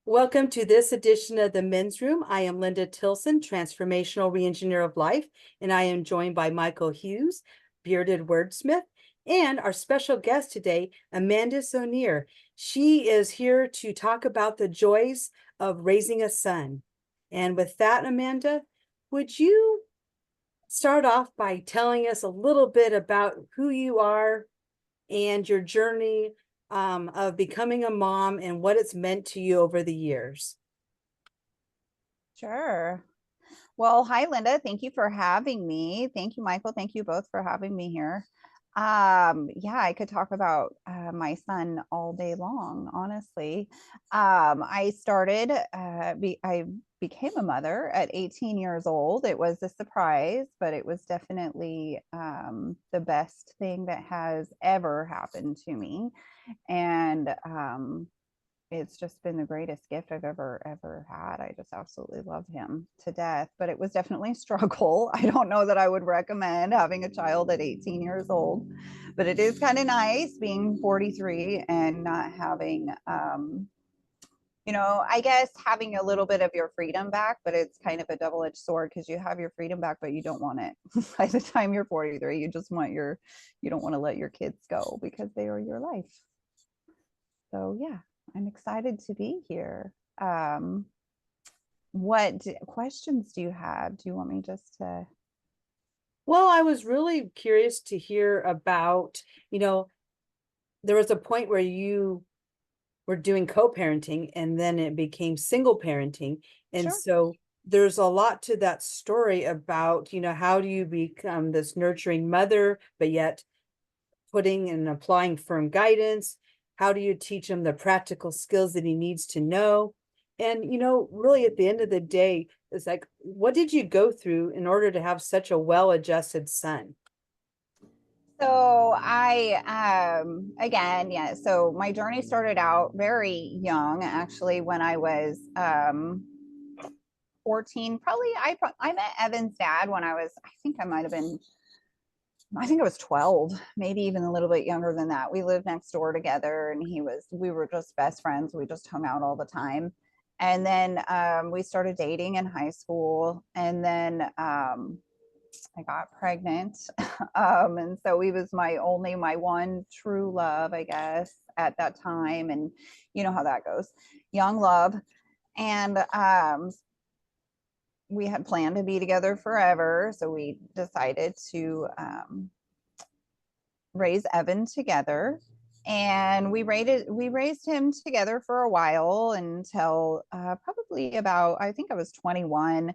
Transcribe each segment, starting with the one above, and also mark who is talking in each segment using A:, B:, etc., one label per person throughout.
A: Welcome to this edition of the Men's Room. I am Linda Tilson, Transformational Re-Engineer of Life, and I am joined by Mikeul Hughes, bearded wordsmith, and our special guest today, Amanda Seaunier. She is here to talk about the joys of raising a son. And with that, Amanda, would you start off by telling us a little bit about who you are and your journey of becoming a mom and what it's meant to you over the years?
B: Sure. Well, hi, Linda. Thank you for having me. Thank you, Mikeul. Thank you both for having me here. Yeah, I could talk about my son all day long, honestly. I became a mother at 18 years old. It was a surprise, but it was definitely the best thing that has ever happened to me. And it's just been the greatest gift I've ever had. I just absolutely love him to death, but it was definitely a struggle. I don't know that I would recommend having a child at 18 years old, but it is kind of nice being 43 and not having I guess having a little bit of your freedom back, but it's kind of a double-edged sword because you have your freedom back, but you don't want it. By the time you're 43, you don't want to let your kids go because they are your life. So yeah, I'm excited to be here. What questions do you have? Do you want me just to?
A: Well, I was really curious to hear about, there was a point where you were doing co-parenting and then it became single parenting. And
B: Sure.
A: so there's a lot to that story about, how do you become this nurturing mother, but yet putting and applying firm guidance? How do you teach him the practical skills that he needs to know? And, really at the end of the day, it's like, what did you go through in order to have such a well-adjusted son?
B: So again, yeah, so my journey started out very young, actually, when I was 14. I met Evan's dad when I think I was 12, maybe even a little bit younger than that. We lived next door together and we were just best friends. We just hung out all the time. And then we started dating in high school. And then I got pregnant. And so he was my one true love, I guess, at that time. And you know how that goes, young love. And we had planned to be together forever. So we decided to raise Evan together. And we raised him together for a while until probably about, I think I was 21.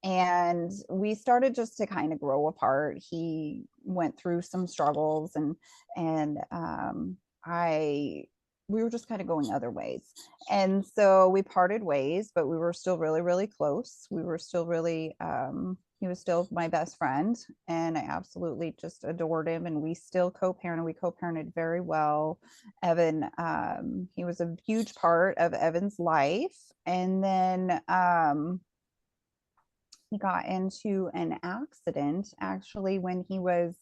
B: And we started just to kind of grow apart. He went through some struggles, and I we were just kind of going other ways. And so we parted ways, but we were still really, really close. We were still really he was still my best friend, and I absolutely just adored him. And we still co-parented. We co-parented very well. Evan, he was a huge part of Evan's life. And then he got into an accident actually when he was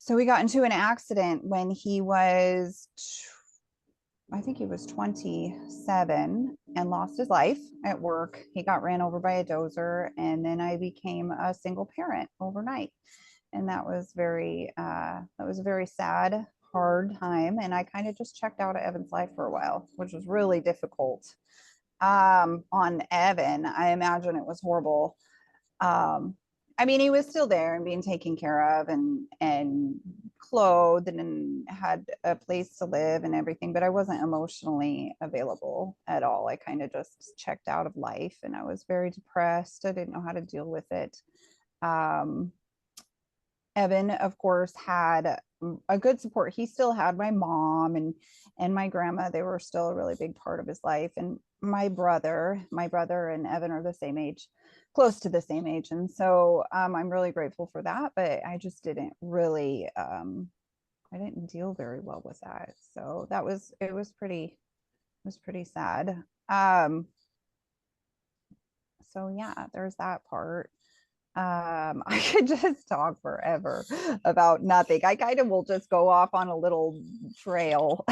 B: so we got into an accident when he was, I think he was 27, and lost his life at work. He got ran over by a dozer, and then I became a single parent overnight. And that was a very sad, hard time. And I kind of just checked out of Evan's life for a while, which was really difficult on Evan. I imagine it was horrible. Um, I mean, he was still there and being taken care of and clothed and had a place to live and everything, but I wasn't emotionally available at all. I kind of just checked out of life and I was very depressed. I didn't know how to deal with it. Um, Evan, of course, had a good support. He still had my mom and my grandma. They were still a really big part of his life. And my brother and Evan are the same age, close to the same age. And so I'm really grateful for that. But I just didn't really, I didn't deal very well with that. So it was pretty sad. So yeah, there's that part. I could just talk forever about nothing. I kind of will just go off on a little trail.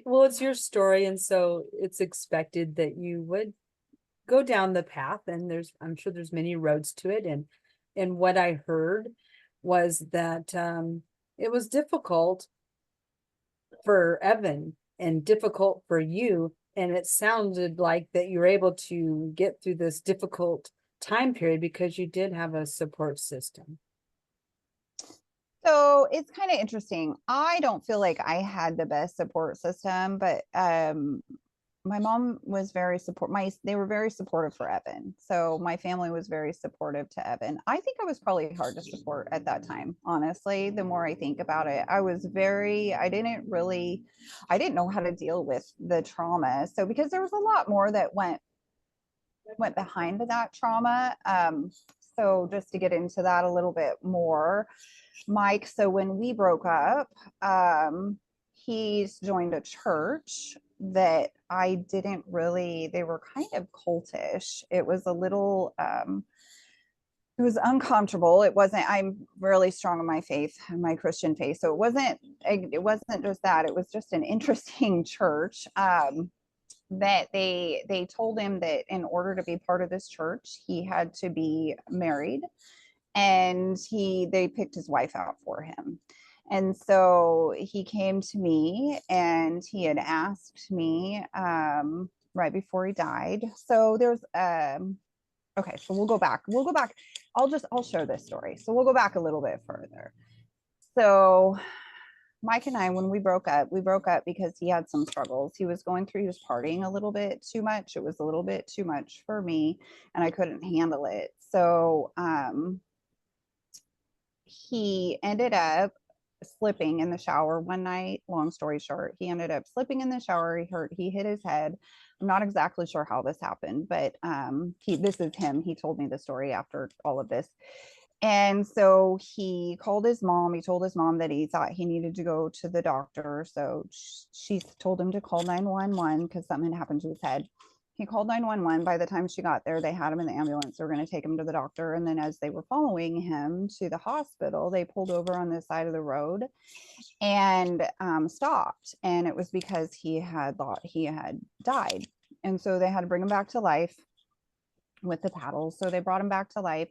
A: Well, it's your story, and so it's expected that you would go down the path, and I'm sure there's many roads to it. And what I heard was that it was difficult for Evan and difficult for you. And it sounded like that you were able to get through this difficult time period because you did have a support system.
B: So it's kind of interesting. I don't feel like I had the best support system, but my mom was very they were very supportive for Evan. So my family was very supportive to Evan. I think I was probably hard to support at that time, honestly. The more I think about it, I didn't know how to deal with the trauma. So because there was a lot more that went behind that trauma. So just to get into that a little bit more, Mike, so when we broke up, he's joined a church that I didn't really, they were kind of cultish. It was a little, it was uncomfortable. It wasn't, I'm really strong in my faith, my Christian faith. So it wasn't just that, it was just an interesting church. That they told him that in order to be part of this church, he had to be married, and they picked his wife out for him. And so he came to me and he had asked me right before he died. So there's okay, so we'll go back. I'll share this story. So we'll go back a little bit further. So Mike and I, when we broke up because he had some struggles. He was partying a little bit too much. It was a little bit too much for me, and I couldn't handle it. So he ended up slipping in the shower one night. Long story short, he ended up slipping in the shower. He hit his head. I'm not exactly sure how this happened, but this is him. He told me the story after all of this. And so he called his mom. He told his mom that he thought he needed to go to the doctor. So she told him to call 911 because something had happened to his head. He called 911. By the time she got there, they had him in the ambulance. They were going to take him to the doctor. And then as they were following him to the hospital, they pulled over on the side of the road and stopped. And it was because he had thought he had died. And so they had to bring him back to life with the paddles. So they brought him back to life.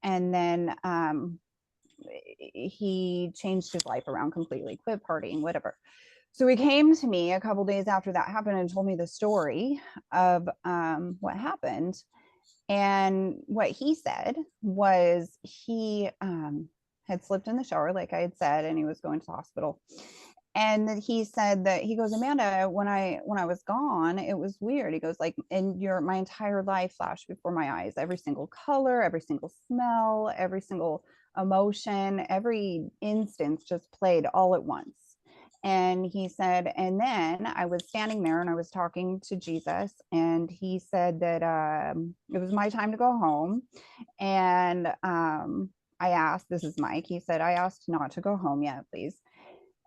B: And then he changed his life around completely, quit partying, whatever. So he came to me a couple days after that happened and told me the story of what happened. And what he said was he had slipped in the shower, like I had said, and he was going to the hospital. And that he said that he goes, Amanda, when I was gone, it was weird. He goes, like, and my entire life flashed before my eyes, every single color, every single smell, every single emotion, every instance just played all at once. And he said, and then I was standing there and I was talking to Jesus, and he said that it was my time to go home. And I asked, this is Mike, he said, I asked not to go home yet, please.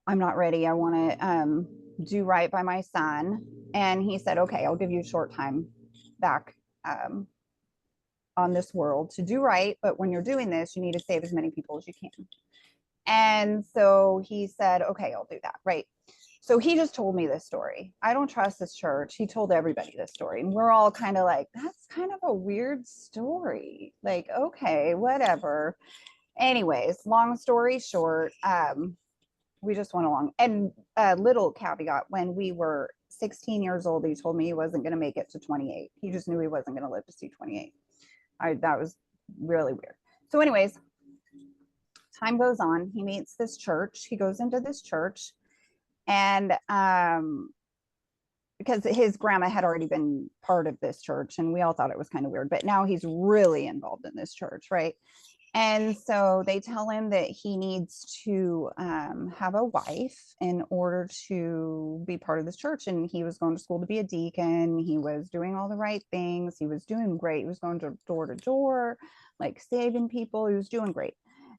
B: I'm not ready. I want to do right by my son. And he said, okay, I'll give you a short time back on this world to do right. But when you're doing this, you need to save as many people as you can. And so he said, okay, I'll do that. Right. So he just told me this story. I don't trust this church. He told everybody this story. And we're all kind of like, that's kind of a weird story. Like, okay, whatever. Anyways, long story short, we just went along. And a little caveat, when we were 16 years old, he told me he wasn't going to make it to 28. He just knew he wasn't going to live to see 28. That was really weird. So anyways, time goes on. He meets this church. He goes into this church, and because his grandma had already been part of this church, and we all thought it was kind of weird, but now he's really involved in this church, right? And so they tell him that he needs to have a wife in order to be part of this church. And he was going to school to be a deacon. He was doing all the right things. He was doing great. He was going to door, like saving people. He was doing great.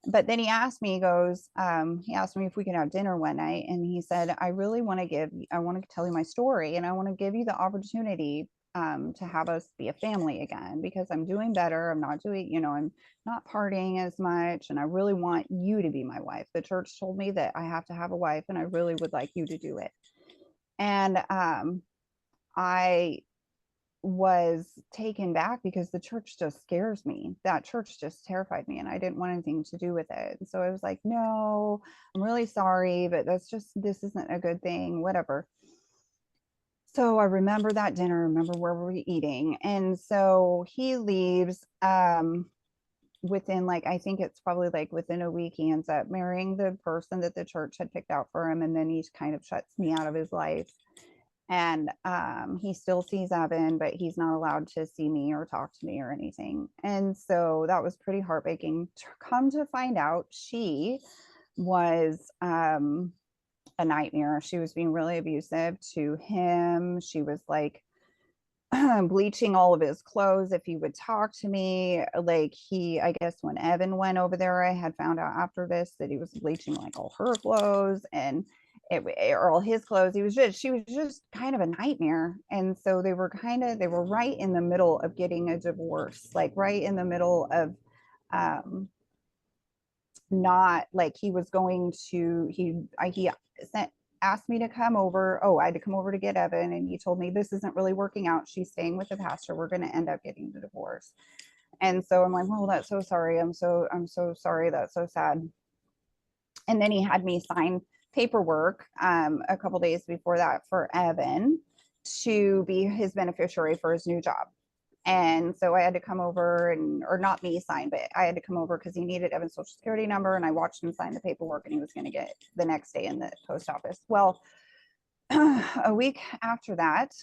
B: But then he asked me, he asked me if we could have dinner one night. And he said, I want to tell you my story, and I want to give you the opportunity to have us be a family again, because I'm doing better. I'm not doing, I'm not partying as much. And I really want you to be my wife. The church told me that I have to have a wife, and I really would like you to do it. And I was taken back because the church just scares me. That church just terrified me, and I didn't want anything to do with it. And so I was like, no, I'm really sorry, but this isn't a good thing, whatever. So I remember that dinner, remember where we were eating. And so he leaves within, like, I think it's probably like within a week, he ends up marrying the person that the church had picked out for him. And then he kind of shuts me out of his life. And he still sees Evan, but he's not allowed to see me or talk to me or anything. And so that was pretty heartbreaking. To come to find out, she was a nightmare. She was being really abusive to him. She was like bleaching all of his clothes if he would talk to me. Like, I guess when Evan went over there, I had found out after this that he was bleaching like all her clothes and or all his clothes. She was just kind of a nightmare. And so they were right in the middle of getting a divorce, like right in the middle of not like he was going to he sent asked me to come over. Oh, I had to come over to get Evan, and he told me this isn't really working out. She's staying with the pastor. We're going to end up getting the divorce. And so I'm like, oh, that's so sorry. I'm so sorry. That's so sad. And then he had me sign paperwork a couple days before that for Evan to be his beneficiary for his new job. And so I had to come over or not me sign, but I had to come over because he needed Evan's social security number. And I watched him sign the paperwork, and he was going to get the next day in the post office. Well, a week after that,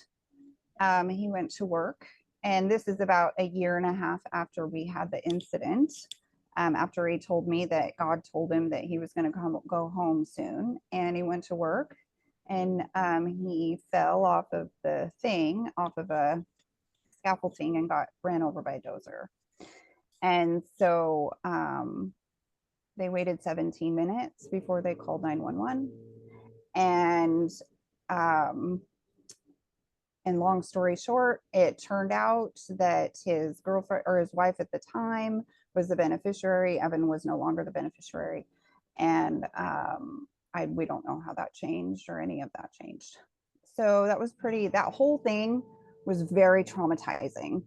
B: he went to work. And this is about a year and a half after we had the incident. After he told me that God told him that he was going to go home soon. And he went to work, and he fell off of a scaffolding, and got ran over by a dozer. And so they waited 17 minutes before they called 911. And long story short, it turned out that his girlfriend or his wife at the time was the beneficiary. Evan was no longer the beneficiary. And we don't know how that changed or any of that changed. So that whole thing was very traumatizing.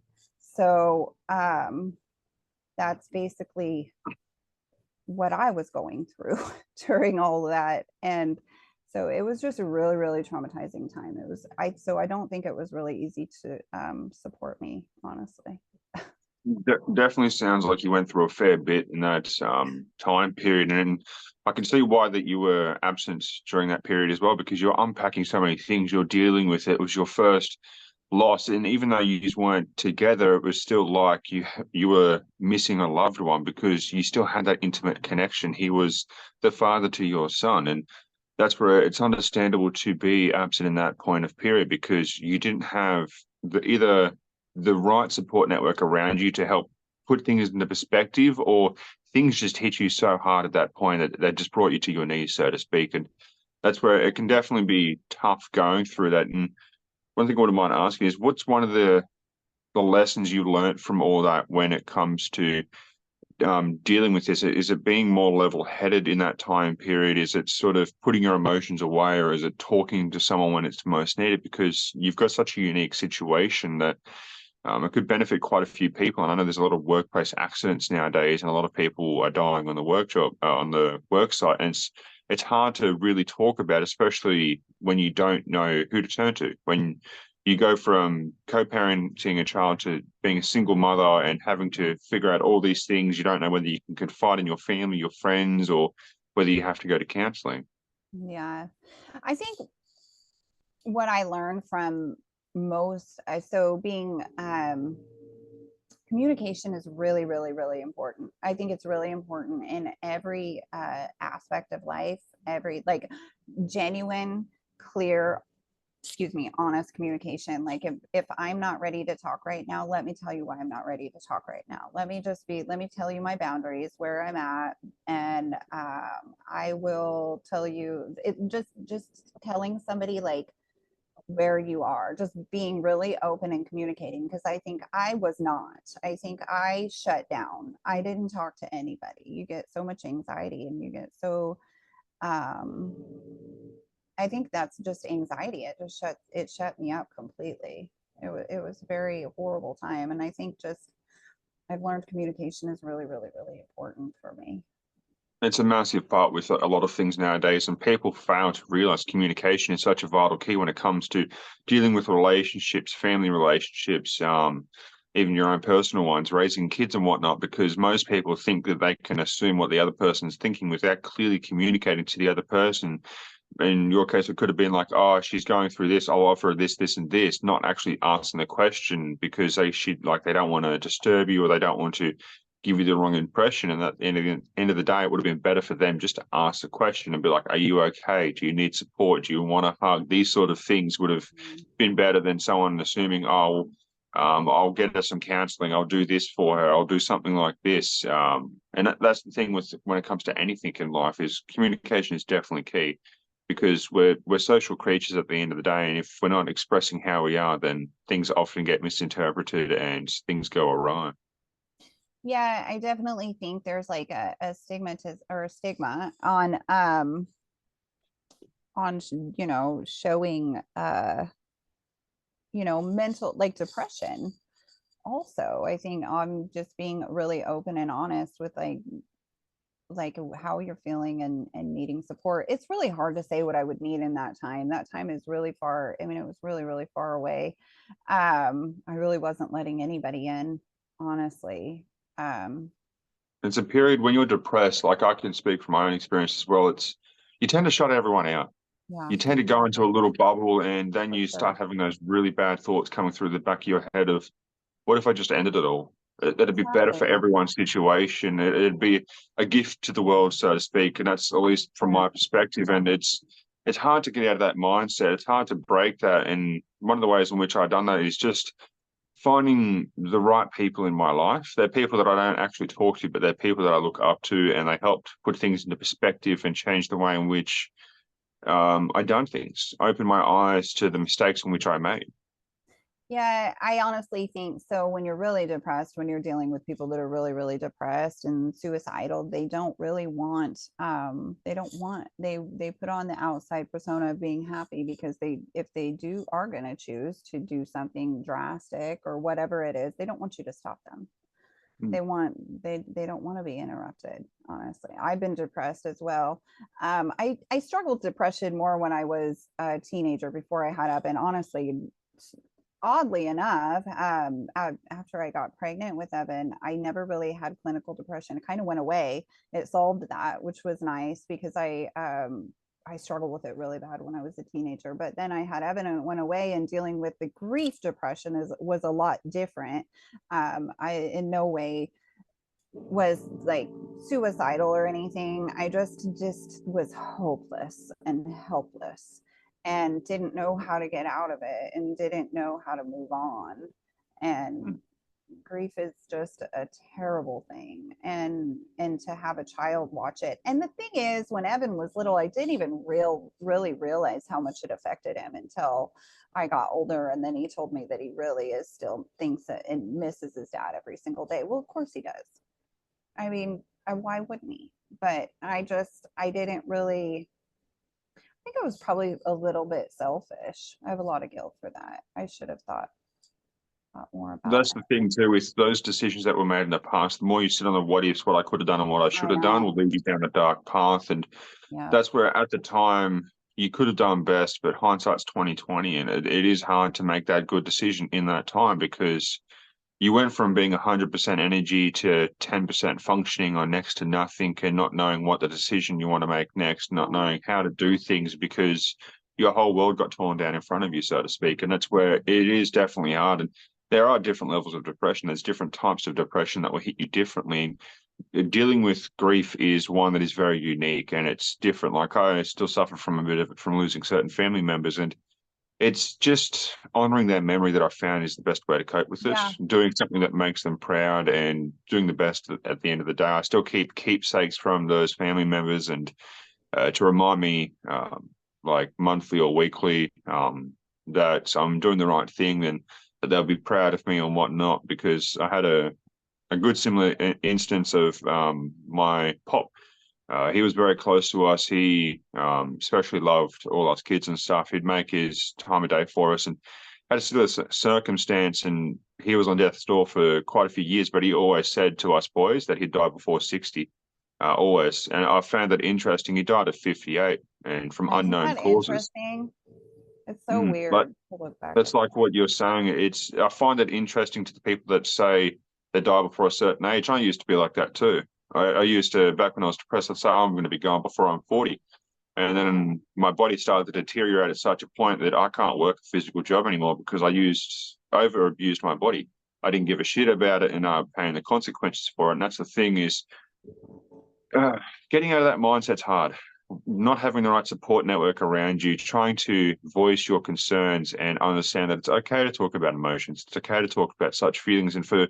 B: So that's basically what I was going through during all of that. And so it was just a really, really traumatizing time. I don't think it was really easy to support me, honestly.
C: Definitely sounds like you went through a fair bit in that time period, and I can see why that you were absent during that period as well, because you're unpacking so many things. You're dealing with it. It was your first loss, and even though you just weren't together, it was still like you were missing a loved one, because you still had that intimate connection. He was the father to your son, and that's where it's understandable to be absent in that point of period, because you didn't have either the right support network around you to help put things into perspective, or things just hit you so hard at that point that just brought you to your knees, so to speak. And that's where it can definitely be tough going through that. And one thing I wouldn't mind asking is, what's one of the lessons you learned from all that when it comes to dealing with this? Is it being more level-headed in that time period? Is it sort of putting your emotions away, or is it talking to someone when it's most needed? Because you've got such a unique situation that it could benefit quite a few people. And I know there's a lot of workplace accidents nowadays, and a lot of people are dying on the on the work site. And it's hard to really talk about, especially when you don't know who to turn to. When you go from co-parenting a child to being a single mother and having to figure out all these things, you don't know whether you can confide in your family, your friends, or whether you have to go to counseling.
B: Yeah. I think what I learned from so being communication is really, really, really important. I think it's really important in every aspect of life, every like genuine, clear, honest communication. Like if I'm not ready to talk right now, let me tell you why I'm not ready to talk right now. Let me tell you my boundaries, where I'm at. And I will tell you it just telling somebody like where you are, just being really open and communicating. Because I think I was not. I think I shut down. I didn't talk to anybody. You get so much anxiety and you get so, um, I think that's just anxiety. It shut me up completely. It was a very horrible time. And I think just I've learned communication is really, really, really important for me.
C: It's a massive part with a lot of things nowadays, and people fail to realize communication is such a vital key when it comes to dealing with relationships, family relationships, even your own personal ones, raising kids and whatnot, because most people think that they can assume what the other person's thinking without clearly communicating to the other person. In your case, it could have been like, oh, she's going through this, I'll offer her this, this, and this, not actually asking the question because they don't want to disturb you or they don't want to give you the wrong impression. And at the end of the day, it would have been better for them just to ask the question and be like, are you okay? Do you need support? Do you want a hug? These sort of things would have been better than someone assuming, oh, I'll get her some counseling. I'll do this for her. I'll do something like this. And that's the thing with when it comes to anything in life is communication is definitely key because we're social creatures at the end of the day. And if we're not expressing how we are, then things often get misinterpreted and things go awry.
B: Yeah, I definitely think there's like a stigma on showing mental, like, depression. Also, I think I'm just being really open and honest with like how you're feeling and needing support. It's really hard to say what I would need in that time. That time is really far. I mean, it was really, really far away. I really wasn't letting anybody in, honestly.
C: It's a period when you're depressed, like I can speak from my own experience as well. You tend to shut everyone out.
B: Yeah,
C: You tend to go into a little bubble and then you
B: sure.
C: start having those really bad thoughts coming through the back of your head of, what if I just ended it all? That'd be better for
B: Exactly.
C: everyone's situation. It'd be a gift to the world, so to speak. And that's at least from my perspective. And it's hard to get out of that mindset. It's hard to break that. And one of the ways in which I've done that is just finding the right people in my life. They're people that I don't actually talk to, but they're people that I look up to, and they help put things into perspective and change the way in which I done things, open my eyes to the mistakes in which I made.
B: Yeah, I honestly think so. When you're really depressed, when you're dealing with people that are really, really depressed and suicidal, they don't really want, they put on the outside persona of being happy because if they are going to choose to do something drastic or whatever it is, they don't want you to stop them. They don't want to be interrupted. Honestly, I've been depressed as well. I struggled with depression more when I was a teenager before I had up, and honestly, oddly enough, after I got pregnant with Evan, I never really had clinical depression. It kind of went away. It solved that, which was nice because I struggled with it really bad when I was a teenager. But then I had Evan and it went away. And dealing with the grief depression was a lot different. I in no way was like suicidal or anything. I just was hopeless and helpless and didn't know how to get out of it and didn't know how to move on. And grief is just a terrible thing. And to have a child watch it. And the thing is, when Evan was little, I didn't even really realize how much it affected him until I got older. And then he told me that he really is still thinks that and misses his dad every single day. Well, of course he does. I mean, why wouldn't he? But I didn't really, I think I was probably a little bit selfish. I have a lot of guilt for that. I should have thought a lot more about
C: That's
B: it.
C: the thing too, with those decisions that were made in the past, the more you sit on the what ifs, what I could have done and what I should have done will lead you down a dark path. And
B: Yeah.
C: that's where at the time you could have done best, but hindsight's 2020, and it is hard to make that good decision in that time because you went from being 100% energy to 10% functioning or next to nothing and not knowing what the decision you want to make next, not knowing how to do things because your whole world got torn down in front of you, so to speak. And that's where it is definitely hard. And there are different levels of depression. There's different types of depression that will hit you differently. Dealing with grief is one that is very unique and it's different. Like I still suffer from a bit of it from losing certain family members, and it's just honoring their memory that I found is the best way to cope with it.
B: Yeah.
C: Doing something that makes them proud and doing the best at the end of the day. I still keep keepsakes from those family members and to remind me like monthly or weekly that I'm doing the right thing and that they'll be proud of me and whatnot, because I had a good similar instance of my pop. He was very close to us. He especially loved all us kids and stuff. He'd make his time of day for us, and had a similar circumstance, and he was on death's door for quite a few years, but he always said to us boys that he'd die before 60, always. And I found that interesting. He died at 58 and from
B: Isn't
C: unknown
B: that
C: causes.
B: interesting? It's so
C: But
B: weird to look back
C: that's
B: at
C: like
B: that.
C: what you're saying. I find it interesting to the people that say they die before a certain age. I used to be like that too. I used to, back when I was depressed, I'd say, oh, I'm going to be gone before I'm 40. And then my body started to deteriorate at such a point that I can't work a physical job anymore because I over abused my body. I didn't give a shit about it, and I'm paying the consequences for it. And that's the thing is, getting out of that mindset's hard. Not having the right support network around you, trying to voice your concerns and understand that it's okay to talk about emotions. It's okay to talk about such feelings. And for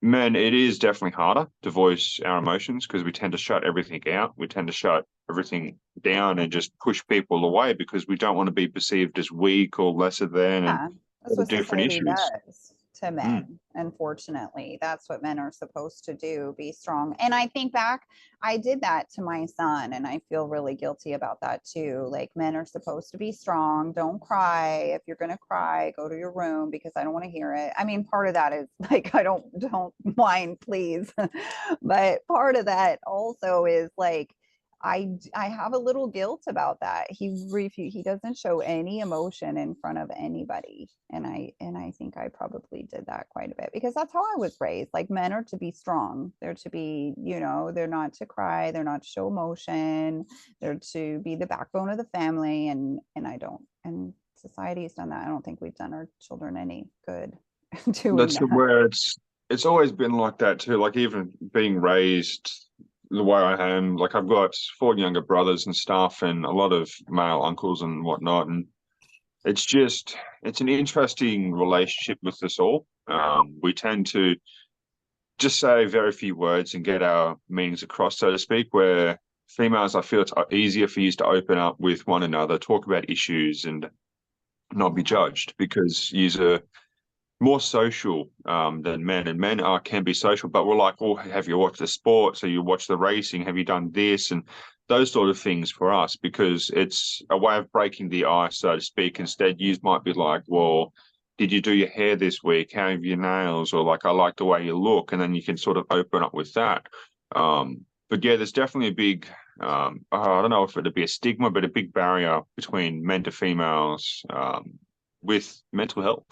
C: men, it is definitely harder to voice our emotions because we tend to shut everything out. We tend to shut everything down and just push people away because we don't want to be perceived as weak or lesser than and
B: Yeah, that's
C: other
B: what
C: different
B: society
C: issues.
B: does to men. Unfortunately, that's what men are supposed to do, be strong. And I think back, I did that to my son, and I feel really guilty about that too. Like, men are supposed to be strong. Don't cry. If you're going to cry, go to your room because I don't want to hear it. I mean, part of that is like, I don't whine, please. But part of that also is like, I have a little guilt about that. He doesn't show any emotion in front of anybody. And I think I probably did that quite a bit because that's how I was raised. Like, men are to be strong. They're to be, they're not to cry, they're not to show emotion, they're to be the backbone of the family. And I don't, and society's done that. I don't think we've done our children any good doing
C: That's
B: that.
C: where it's always been like that too. Like, even being raised the way I am, like, I've got 4 younger brothers and stuff and a lot of male uncles and whatnot. And it's an interesting relationship with us all. We tend to just say very few words and get our meanings across, so to speak, where females, I feel it's easier for you to open up with one another, talk about issues and not be judged because you're more social than men, and men can be social, but we're like, oh, have you watched the sport? So you watch the racing? Have you done this? And those sort of things for us, because it's a way of breaking the ice, so to speak. Instead, you might be like, well, did you do your hair this week? How have your nails? Or like, I like the way you look, and then you can sort of open up with that. But yeah, there's definitely a big, I don't know if it'd be a stigma, but a big barrier between men to females with mental health.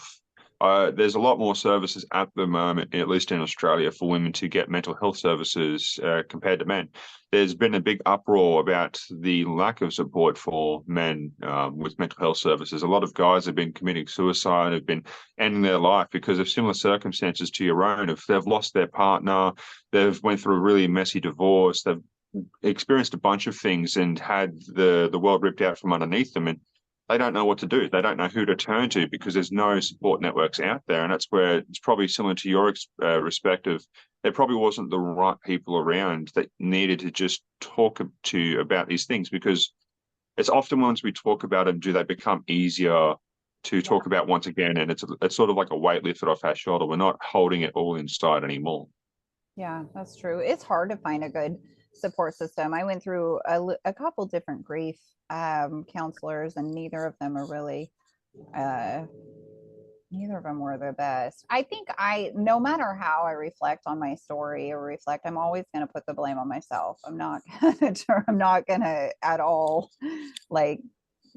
C: There's a lot more services at the moment, at least in Australia, for women to get mental health services compared to men. There's been a big uproar about the lack of support for men with mental health services. A lot of guys have been committing suicide, have been ending their life because of similar circumstances to your own. If they've lost their partner, they've went through a really messy divorce, they've experienced a bunch of things and had the world ripped out from underneath them. And they don't know what to do. They don't know who to turn to because there's no support networks out there. And that's where it's probably similar to your respective. There probably wasn't the right people around that needed to just talk to you about these things, because it's often once we talk about them, do they become easier to talk about once again. And it's sort of like a weight lifted off our shoulder. We're not holding it all inside anymore.
B: Yeah, that's true. It's hard to find a good support system. I went through a couple different grief counselors, and neither of them are really, neither of them were the best. I think no matter how I reflect on my story or reflect, I'm always going to put the blame on myself. I'm not going to at all, like,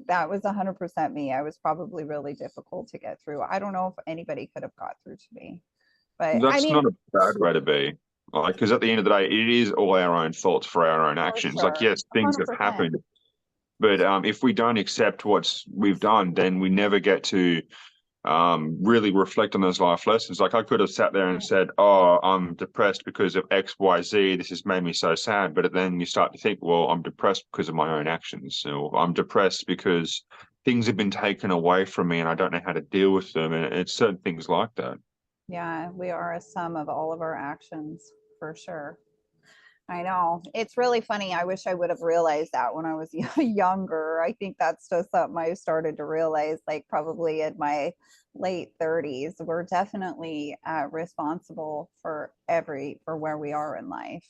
B: that was 100% me. I was probably really difficult to get through. I don't know if anybody could have got through to me, but I
C: That's not
B: mean,
C: a bad way to be. Like, because at the end of the day, it is all our own thoughts for our own
B: for
C: actions. Like,
B: sure,
C: yes, things have
B: 100%.
C: happened, but if we don't accept what we've done, then we never get to really reflect on those life lessons. Like, I could have sat there and said, oh, I'm depressed because of X, Y, Z. This has made me so sad. But then you start to think, well, I'm depressed because of my own actions. So I'm depressed because things have been taken away from me and I don't know how to deal with them. And it's certain things like that.
B: Yeah, we are a sum of all of our actions, for sure. I know. It's really funny. I wish I would have realized that when I was younger. I think that's just something I started to realize, like probably in my late 30s. We're definitely responsible for where we are in life.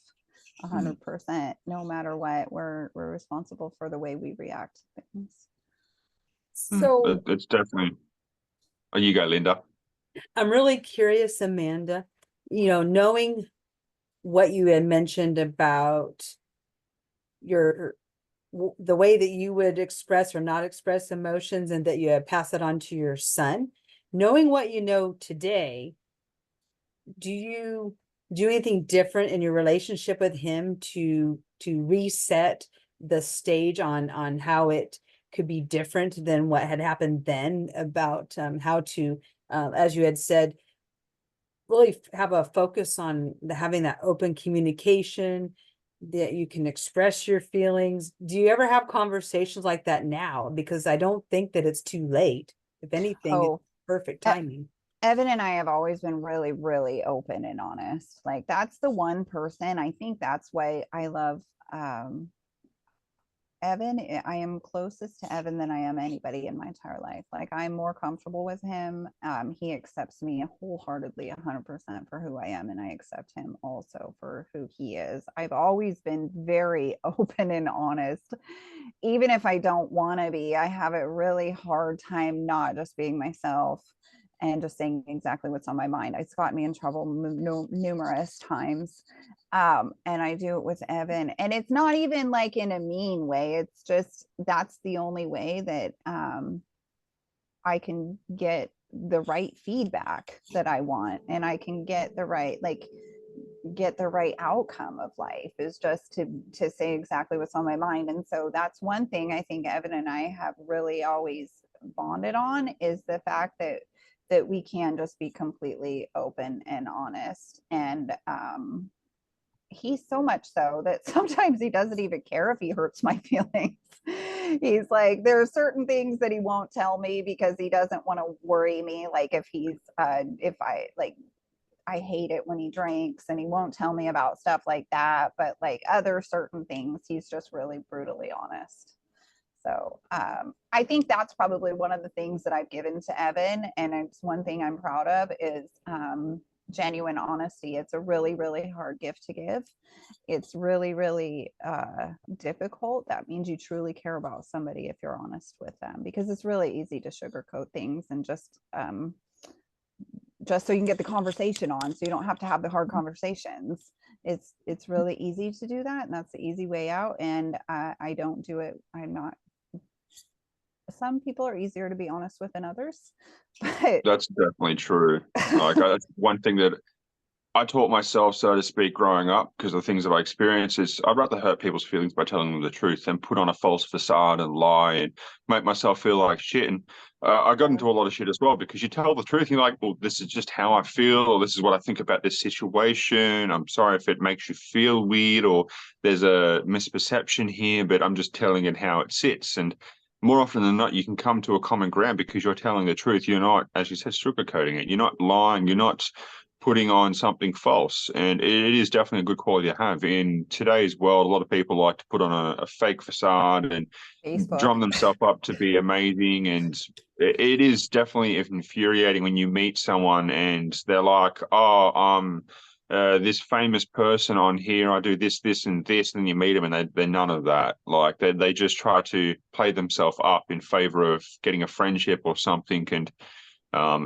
B: 100%. No matter what, we're responsible for the way we react to things.
A: So
C: It's definitely. Oh, you go, Linda.
A: I'm really curious, Amanda, knowing what you had mentioned about the way that you would express or not express emotions, and that you pass it on to your son, knowing what you know today, do you do anything different in your relationship with him to reset the stage on how it could be different than what had happened then, about how to, as you had said, really have a focus on having that open communication, that you can express your feelings? Do you ever have conversations like that now? Because I don't think that it's too late. If anything, it's
B: Oh,
A: perfect
B: E-
A: timing.
B: Evan and I have always been really, really open and honest. Like that's the one person, I think that's why I love Evan. I am closest to Evan than I am anybody in my entire life. Like I'm more comfortable with him. He accepts me wholeheartedly 100% for who I am, and I accept him also for who he is. I've always been very open and honest. Even if I don't want to be, I have a really hard time not just being myself and just saying exactly what's on my mind. It's got me in trouble numerous times. And I do it with Evan, and it's not even like in a mean way. It's just that's the only way that I can get the right feedback that I want, and I can get the right outcome of life, is just to say exactly what's on my mind. And so that's one thing I think Evan and I have really always bonded on, is the fact that we can just be completely open and honest. And he's so much so that sometimes he doesn't even care if he hurts my feelings. He's like, there are certain things that he won't tell me because he doesn't want to worry me. Like if I hate it when he drinks, and he won't tell me about stuff like that. But like other certain things, he's just really brutally honest. So I think that's probably one of the things that I've given to Evan. And it's one thing I'm proud of, is genuine honesty. It's a really, really hard gift to give. It's really, really difficult. That means you truly care about somebody if you're honest with them, because it's really easy to sugarcoat things and just so you can get the conversation on, so you don't have to have the hard conversations. It's really easy to do that, and that's the easy way out. And I don't do it. I'm not. Some people are easier to be honest with than others, but
C: That's definitely true. Like that's one thing that I taught myself, so to speak, growing up, because the things that I experienced is I'd rather hurt people's feelings by telling them the truth than put on a false facade and lie and make myself feel like shit. And I got into a lot of shit as well, because you tell the truth, and you're like, well, this is just how I feel, or this is what I think about this situation. I'm sorry if it makes you feel weird, or there's a misperception here, but I'm just telling it how it sits. And more often than not, you can come to a common ground because you're telling the truth. You're not, as you said, sugarcoating it. You're not lying. You're not putting on something false. And it is definitely a good quality to have. In today's world, a lot of people like to put on a fake facade and
B: Facebook.
C: drum themselves up to be amazing. And it is definitely infuriating when you meet someone and they're like, oh, this famous person on here, I do this, this, and this, and then you meet them and they're none of that. Like they just try to play themselves up in favor of getting a friendship or something. And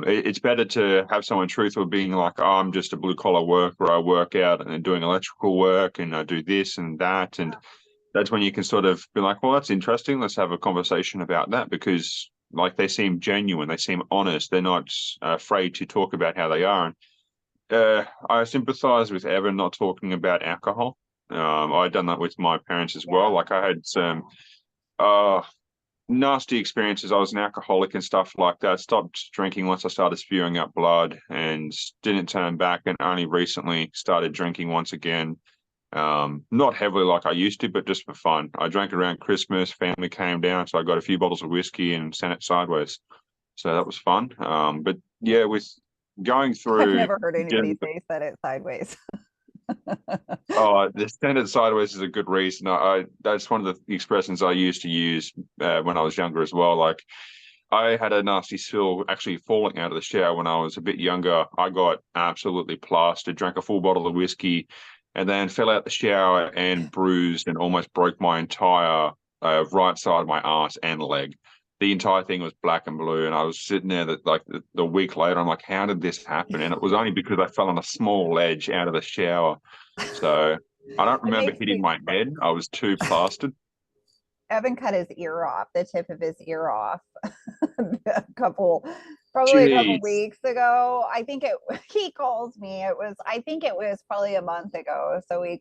C: it's better to have someone truthful, being like, oh, I'm just a blue collar worker. I work out and doing electrical work, and I do this and that. And that's when you can sort of be like, well, that's interesting. Let's have a conversation about that, because like they seem genuine, they seem honest. They're not afraid to talk about how they are. And I sympathize with Evan not talking about alcohol. I'd done that with my parents as well. Like I had some nasty experiences. I was an alcoholic and stuff like that. Stopped drinking once I started spewing up blood, and didn't turn back, and only recently started drinking once again. Not heavily like I used to, but just for fun. I drank around Christmas, family came down, so I got a few bottles of whiskey and sent it sideways. So that was fun. But yeah, with going
B: I've
C: through
B: never heard anybody say set it sideways.
C: Oh, the standard sideways is a good reason. That's one of the expressions I used to use when I was younger as well. Like I had a nasty spill actually falling out of the shower when I was a bit younger. I got absolutely plastered, drank a full bottle of whiskey, and then fell out the shower and bruised and almost broke my entire right side of my arse and leg. The entire thing was black and blue, and I was sitting there that like the week later, I'm like, how did this happen? And it was only because I fell on a small ledge out of the shower. So I don't
B: It
C: remember
B: makes
C: hitting
B: me
C: my head. I was too plastered.
B: Evan cut his ear off, the tip of his ear off probably a couple
C: Jeez.
B: weeks ago. I think he calls me. I think it was probably a month ago. So I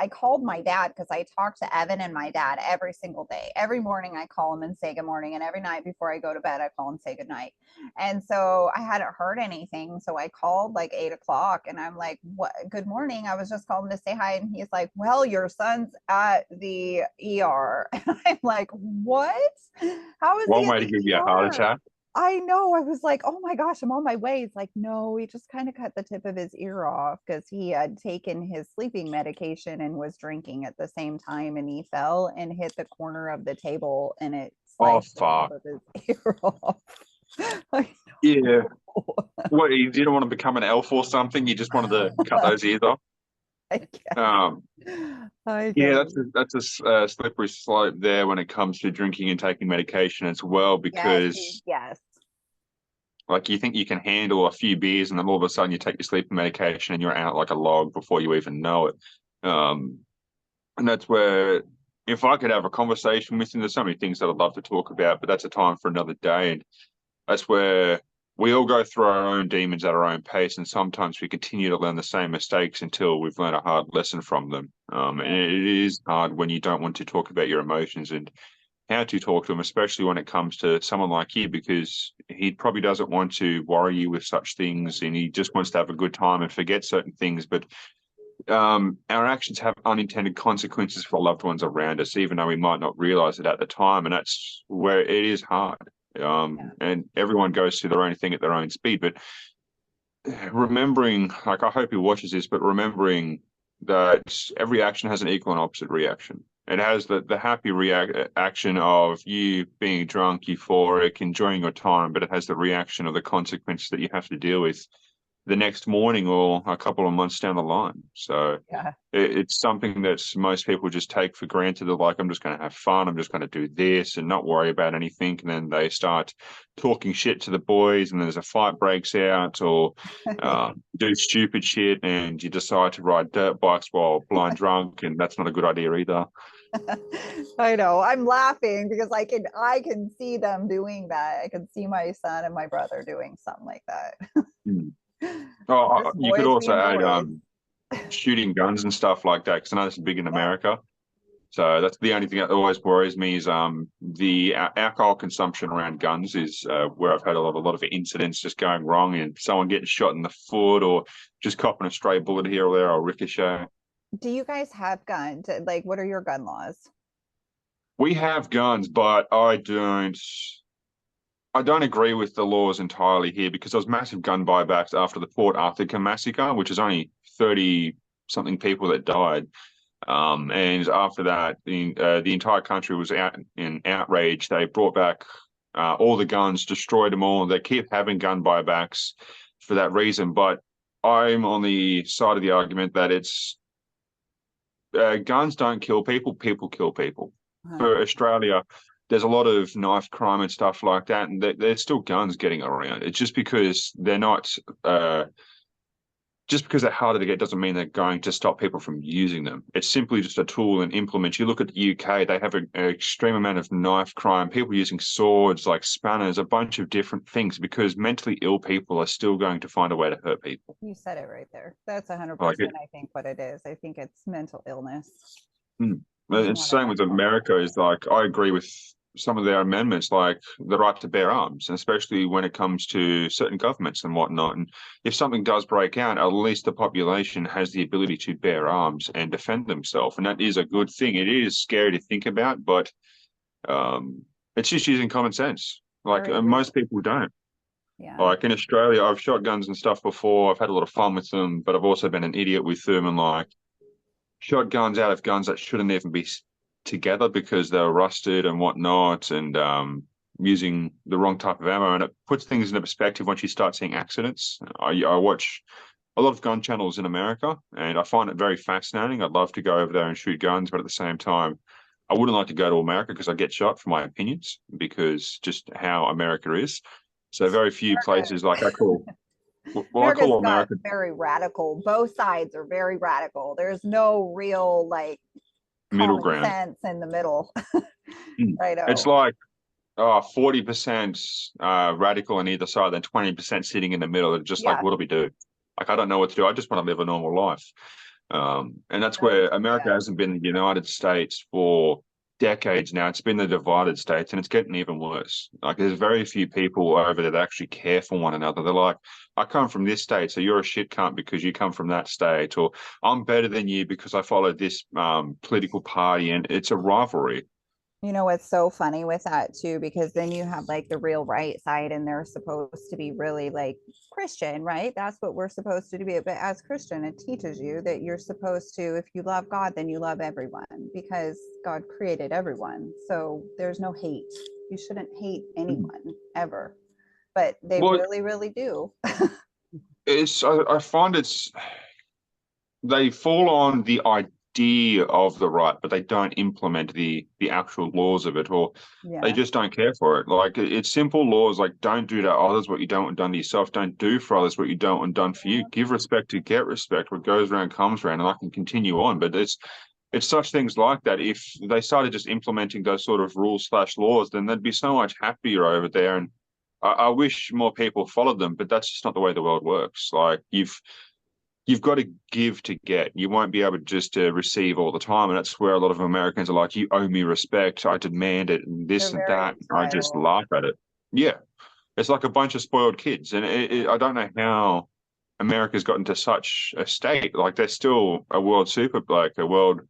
B: called my dad because I talk to Evan and my dad every single day. Every morning I call him and say good morning. And every night before I go to bed, I call and say good night. And so I hadn't heard anything. So I called like 8 o'clock and I'm like, what? Good morning. I was just calling to say hi. And he's like, well, your son's at the ER. And I'm like, what? How is he
C: One
B: at
C: way to
B: the
C: give you a heart
B: ER?
C: attack.
B: I know. I was like, oh my gosh, I'm on my way. It's like, no, he just kind of cut the tip of his ear off because he had taken his sleeping medication and was drinking at the same time. And he fell and hit the corner of the table and it
C: Oh,
B: sliced the tip
C: fuck.
B: of his ear off. I
C: Yeah.
B: know.
C: What, you didn't want to become an elf or something? You just wanted to cut those ears off?
B: I guess.
C: Um,
B: I
C: yeah,
B: guess.
C: that's a slippery slope there when it comes to drinking and taking medication as well,
B: Yes,
C: because
B: yes.
C: like you think you can handle a few beers and then all of a sudden you take your sleeping medication and you're out like a log before you even know it. And that's where if I could have a conversation with him, there's so many things that I'd love to talk about, but that's a time for another day. And that's where we all go through our own demons at our own pace, and sometimes we continue to learn the same mistakes until we've learned a hard lesson from them. And it is hard when you don't want to talk about your emotions and how to talk to them, especially when it comes to someone like you, because he probably doesn't want to worry you with such things, and he just wants to have a good time and forget certain things. But our actions have unintended consequences for loved ones around us, even though we might not realize it at the time, and that's where it is hard. And everyone goes through their own thing at their own speed. But remembering, like, I hope he watches this, but remembering that every action has an equal and opposite reaction. It has the happy reaction of you being drunk, euphoric, enjoying your time, but it has the reaction of the consequences that you have to deal with the next morning or a couple of months down the line. So
B: Yeah.
C: it's something that most people just take for granted. They're like, I'm just going to have fun. I'm just going to do this and not worry about anything. And then they start talking shit to the boys, and there's a fight breaks out, or do stupid shit, and you decide to ride dirt bikes while blind drunk, and that's not a good idea either.
B: I know. I'm laughing because I can see them doing that. I can see my son and my brother doing something like that.
C: Hmm. Oh,
B: Just
C: you could
B: boys
C: also
B: being
C: add
B: boys.
C: shooting guns and stuff like that, because I know this is big in
B: Yeah.
C: America. So that's the only thing that always worries me is the alcohol consumption around guns is where I've had a lot of incidents just going wrong, and someone getting shot in the foot or just copping a stray bullet here or there or ricochet.
B: Do you guys have guns? Like, what are your gun laws?
C: We have guns, but I don't agree with the laws entirely here, because there was massive gun buybacks after the Port Arthur massacre, which is only 30 something people that died. And after that, the entire country was out in outrage. They brought back all the guns, destroyed them all. They keep having gun buybacks for that reason. But I'm on the side of the argument that it's guns don't kill people, people kill people. For Australia, there's a lot of knife crime and stuff like that, and there's still guns getting around. It's just because they're not just because they're harder to get doesn't mean they're going to stop people from using them. It's simply just a tool and implement. You look at the UK, they have an extreme amount of knife crime, people using swords like spanners, a bunch of different things, because mentally ill people are still going to find a way to hurt people.
B: You said it right there. That's 100%,
C: Like
B: I think, what it is. I think it's mental illness.
C: it's same with America. Is like, I agree with some of their amendments, like the right to bear arms, and especially when it comes to certain governments and whatnot. And if something does break out, at least the population has the ability to bear arms and defend themselves, and that is a good thing. It is scary to think about, but it's just using common sense. Like most people don't.
B: Yeah.
C: Like in Australia, I've shot guns and stuff before. I've had a lot of fun with them, but I've also been an idiot with them and like shot guns out of guns that shouldn't even be together because they're rusted and whatnot, and using the wrong type of ammo. And it puts things into perspective once you start seeing accidents. I watch a lot of gun channels in America, and I find it very fascinating. I'd love to go over there and shoot guns, but at the same time, I wouldn't like to go to America because I get shot for my opinions, because just how America is. So very few places like I call, well, I
B: America's
C: call
B: got
C: America
B: very radical. Both sides are very radical. There's no real like
C: middle
B: common
C: ground.
B: sense in the middle. I
C: It's
B: know.
C: like 40% radical on either side, then 20% sitting in the middle. It's just like,
B: Yeah.
C: what do we do? Like, I don't know what to do. I just want to live a normal life. And that's where America
B: Yeah.
C: hasn't been the United States for decades now. It's been the divided states, and it's getting even worse. Like, there's very few people over there that actually care for one another. They're like, I come from this state, so you're a shit cunt because you come from that state, or I'm better than you because I follow this political party, and it's a rivalry.
B: You know what's so funny with that too, because then you have like the real right side and they're supposed to be really like Christian, right? That's what we're supposed to be. But as Christian, it teaches you that you're supposed to, if you love God, then you love everyone because God created everyone. So there's no hate. You shouldn't hate anyone ever. But they
C: Well,
B: really, really do.
C: I find they fall on the idea of the right, but they don't implement the actual laws of it, or they
B: Yeah.
C: just don't care for it. Like it's simple laws, like don't do to others what you don't want done to yourself. Don't do for others what you don't want done for you. Give respect to get respect. What goes around comes around, and I can continue on. But it's such things like that. If they started just implementing those sort of rules/laws, then they'd be so much happier over there. And I wish more people followed them, but that's just not the way the world works. Like you've got to give to get. You won't be able just to receive all the time. And that's where a lot of Americans are like, you owe me respect. I demand it, and
B: They're
C: this and
B: very
C: that. I just
B: entitled.
C: laugh at it. Yeah. It's like a bunch of spoiled kids. And I don't know how America's gotten to such a state. Like they're still a world super, like a world,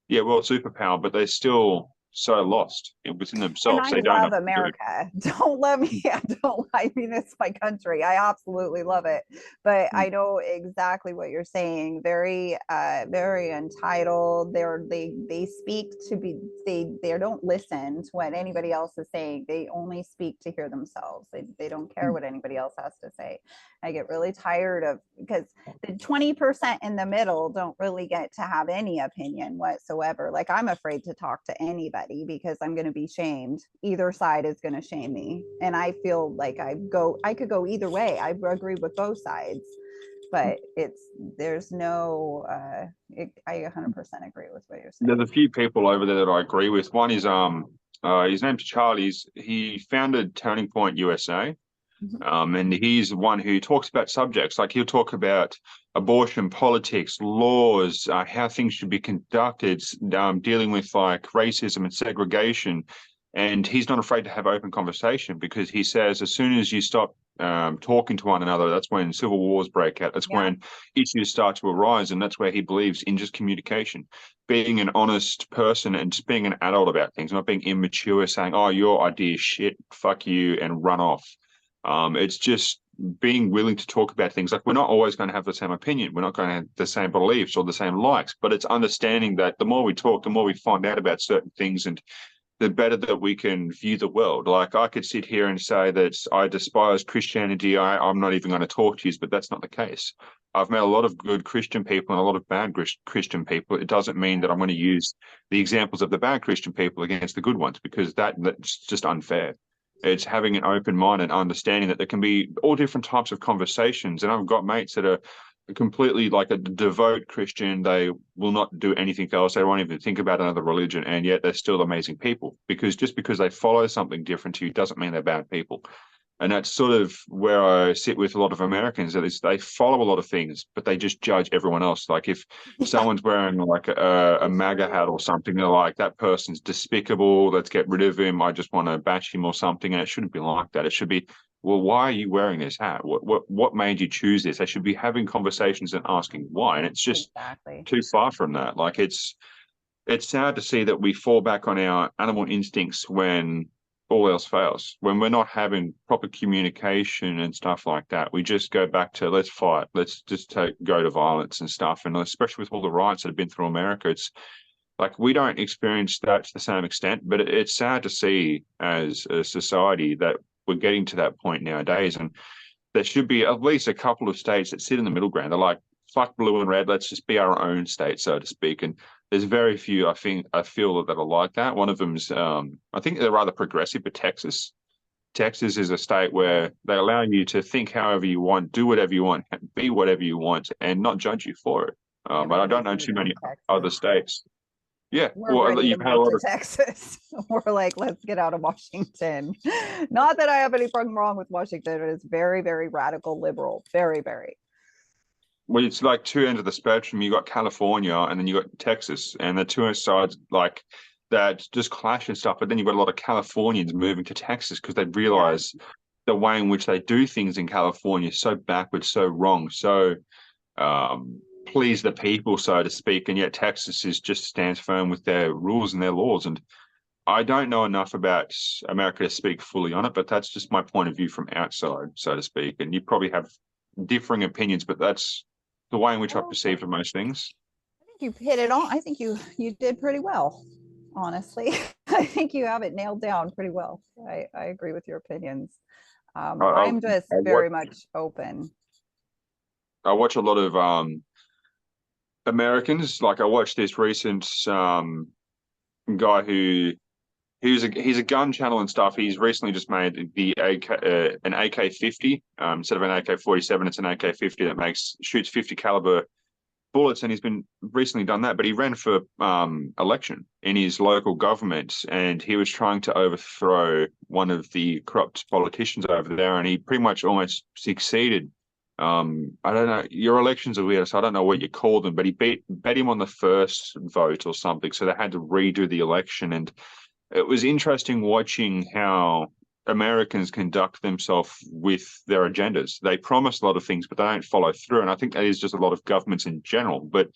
C: yeah, world superpower, but they're still so lost within
B: And
C: themselves.
B: I
C: They don't know
B: love
C: what to do.
B: America. Don't let me, I don't, I mean, it's my country. I absolutely love it. But I know exactly what you're saying. Very, very entitled. They speak to be, they don't listen to what anybody else is saying. They only speak to hear themselves. They don't care what anybody else has to say. I get really tired of, because the 20% in the middle don't really get to have any opinion whatsoever. Like I'm afraid to talk to anybody because I'm going to be shamed. Either side is going to shame me. And I feel like I could go either way. I agree with both sides, but there's no, I 100% agree with what you're saying.
C: There's a few people over there that I agree with. One is his name's Charlie. He founded Turning Point USA. And he's the one who talks about subjects like he'll talk about abortion, politics, laws, how things should be conducted, dealing with like racism and segregation. And he's not afraid to have open conversation because he says as soon as you stop talking to one another, that's when civil wars break out. That's when issues start to arise. And that's where he believes in just communication, being an honest person and just being an adult about things, not being immature, saying, oh, your idea is shit, fuck you, and run off. It's just being willing to talk about things. Like we're not always going to have the same opinion. We're not going to have the same beliefs or the same likes, but it's understanding that the more we talk, the more we find out about certain things and the better that we can view the world. Like I could sit here and say that I despise Christianity. I'm not even going to talk to you, but that's not the case. I've met a lot of good Christian people and a lot of bad Christian people. It doesn't mean that I'm going to use the examples of the bad Christian people against the good ones because that's just unfair. It's having an open mind and understanding that there can be all different types of conversations. And I've got mates that are completely like a devout Christian. They will not do anything else. They won't even think about another religion. And yet they're still amazing people because just because they follow something different to you doesn't mean they're bad people. And that's sort of where I sit with a lot of Americans. That is, they follow a lot of things, but they just judge everyone else. Like if someone's wearing like a MAGA hat or something, they're like, that person's despicable. Let's get rid of him. I just want to bash him or something. And it shouldn't be like that. It should be, well, why are you wearing this hat? What made you choose this? They should be having conversations and asking why. And it's just too far from that. Like it's sad to see that we fall back on our animal instincts when all else fails. When we're not having proper communication and stuff like that, we just go back to let's fight, let's just go to violence and stuff. And especially with all the riots that have been through America, it's like we don't experience that to the same extent, but it's sad to see as a society that we're getting to that point nowadays. And there should be at least a couple of states that sit in the middle ground. They're like, fuck blue and red, let's just be our own state, so to speak. And there's very few, I feel that are like that. One of them's, I think they're rather progressive, but Texas. Texas is a state where they allow you to think however you want, do whatever you want, be whatever you want, and not judge you for it. But I don't know too many other states. Yeah,
B: We're
C: well,
B: ready
C: you've
B: to
C: had a
B: move
C: lot
B: to
C: of.
B: Texas. We're like, let's get out of Washington. Not that I have anything wrong with Washington, but it's very, very radical liberal. Very, very.
C: Well, it's like two ends of the spectrum. You got California, and then you got Texas, and the two sides like that just clash and stuff. But then you've got a lot of Californians moving to Texas because they realize the way in which they do things in California is so backwards, so wrong, so please the people, so to speak. And yet Texas is just stands firm with their rules and their laws. And I don't know enough about America to speak fully on it, but that's just my point of view from outside, so to speak. And you probably have differing opinions, but that's the way in which I perceive of most things.
B: I think you've hit it on. I think you did pretty well, honestly. I think you have it nailed down pretty well. I agree with your opinions. I'm just very much open.
C: I watch a lot of Americans. Like I watched this recent guy who he's a gun channel and stuff. He's recently just made the an AK-50 instead of an AK-47. It's an AK-50 that shoots 50 caliber bullets, and he's been recently done that. But he ran for election in his local government, and he was trying to overthrow one of the corrupt politicians over there, and he pretty much almost succeeded. I don't know. Your elections are weird, so I don't know what you call them, but he bet him on the first vote or something, so they had to redo the election. And it was interesting watching how Americans conduct themselves with their agendas. They promise a lot of things, but they don't follow through. And I think that is just a lot of governments in general. But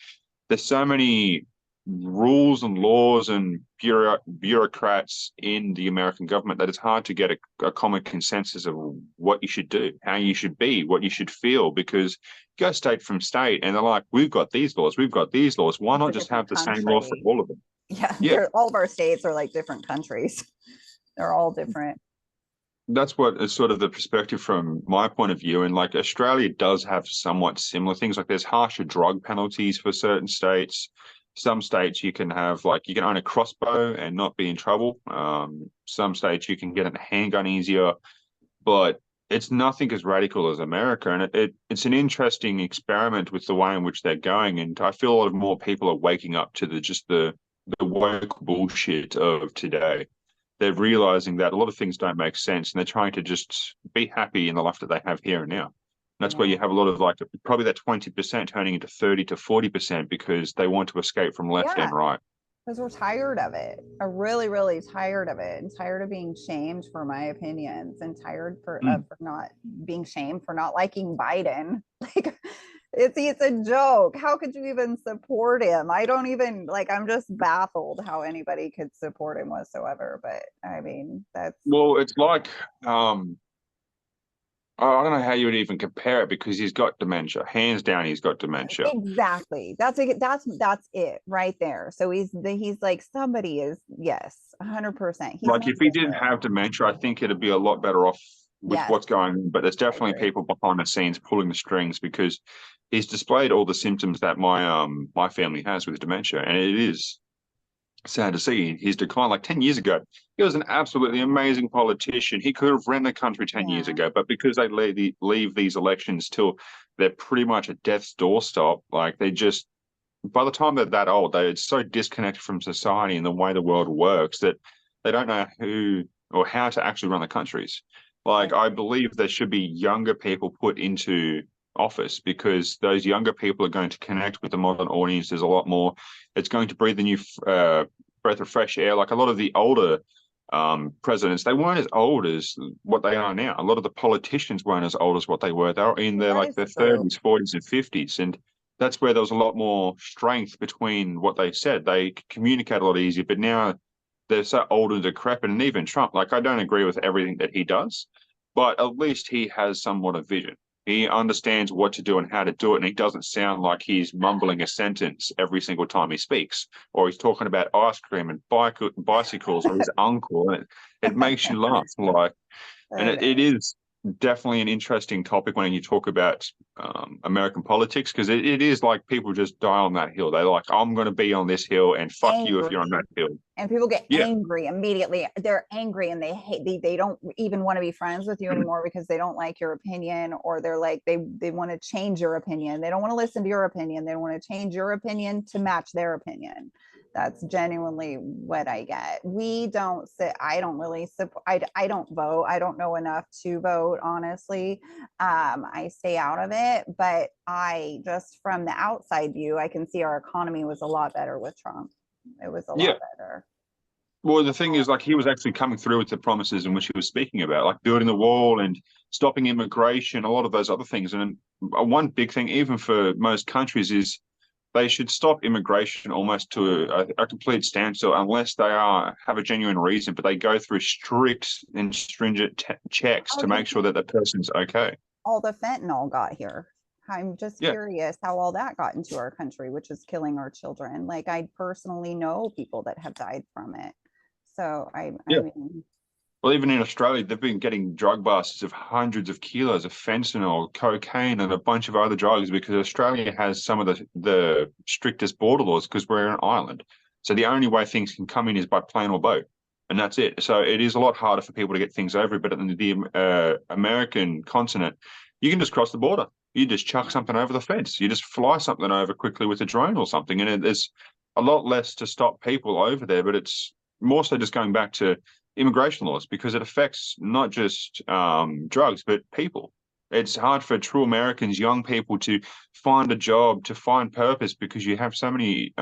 C: there's so many rules and laws and bureaucrats in the American government that it's hard to get a common consensus of what you should do, how you should be, what you should feel, because you go state from state and they're like, we've got these laws, we've got these laws. Why not just have the same law for all of them?
B: Yeah. All of our states are like different countries. They're all different.
C: That's what is sort of the perspective from my point of view. And like Australia does have somewhat similar things. Like there's harsher drug penalties for certain states. Some states you can have you can own a crossbow and not be in trouble. Some states you can get a handgun easier, but it's nothing as radical as America. And it's an interesting experiment with the way in which they're going. And I feel a lot of more people are waking up to the woke bullshit of today. They're realizing that a lot of things don't make sense, and they're trying to just be happy in the life that they have here and now. And that's where you have a lot of probably that 20% turning into 30 to 40% because they want to escape from left and right.
B: Because we're tired of it. I'm really, really tired of it, and tired of being shamed for my opinions, and tired for not being shamed for not liking Biden. Like it's a joke. How could you even support him? I don't even I'm just baffled how anybody could support him whatsoever. But I mean,
C: it's like I don't know how you would even compare it because he's got dementia. Hands down, he's got dementia.
B: Exactly. That's it right there. So he's like somebody is 100%.
C: Like if he didn't have dementia, I think it'd be a lot better off with what's going on. But there's definitely people behind the scenes pulling the strings because he's displayed all the symptoms that my family has with dementia, and it is sad to see his decline. Like 10 years ago, he was an absolutely amazing politician. He could have ran the country 10 years ago, but because they leave these elections till they're pretty much at death's doorstep, like they just, by the time they're that old, they're so disconnected from society and the way the world works that they don't know who or how to actually run the countries. Like I believe there should be younger people put into office because those younger people are going to connect with the modern audiences a lot more. It's going to breathe a new breath of fresh air. Like a lot of the older presidents, they weren't as old as what they are now. A lot of the politicians weren't as old as what they were. They were in their 30s, 40s, and 50s, and that's where there was a lot more strength between what they said. They could communicate a lot easier. But now they're so old and decrepit. And even Trump, like, I don't agree with everything that he does, but at least he has somewhat of vision. He understands what to do and how to do it, and he doesn't sound like he's mumbling a sentence every single time he speaks, or he's talking about ice cream and bicycles or his uncle, and it makes you laugh. Like, and
B: I
C: it
B: know.
C: is definitely an interesting topic when you talk about American politics, because it is like people just die on that hill. They're like, I'm going to be on this hill, and fuck you if you're on that
B: Angry.
C: hill.
B: And people get
C: Yeah.
B: angry immediately. They're angry and they hate, they don't even want to be friends with you anymore because they don't like your opinion, or they're like, they want to change your opinion. They don't want to listen to your opinion. They want to change your opinion to match their opinion. That's genuinely what I get. We don't sit, I don't really support, I don't vote. I don't know enough to vote, honestly. I stay out of it, but I just, from the outside view, I can see our economy was a lot better with Trump. It was a
C: Yeah.
B: lot better.
C: Well, the thing is, like, he was actually coming through with the promises in which he was speaking about, like building the wall and stopping immigration, a lot of those other things. And one big thing, even for most countries, is they should stop immigration almost to a complete standstill unless they have a genuine reason, but they go through strict and stringent checks
B: How
C: to
B: do you
C: make sure
B: think
C: that the person's okay.
B: all the fentanyl got here? I'm just
C: Yeah.
B: curious how all that got into our country, which is killing our children. Like, I personally know people that have died from it. So I
C: Yeah.
B: mean,
C: Well, even in Australia, they've been getting drug busts of hundreds of kilos of fentanyl, cocaine, and a bunch of other drugs because Australia has some of the strictest border laws because we're an island. So the only way things can come in is by plane or boat, and that's it. So it is a lot harder for people to get things over. But in the American continent, you can just cross the border. You just chuck something over the fence. You just fly something over quickly with a drone or something, and there's a lot less to stop people over there. But it's more so just going back to immigration laws because it affects not just drugs, but people. It's hard for true Americans, young people, to find a job, to find purpose because you have so many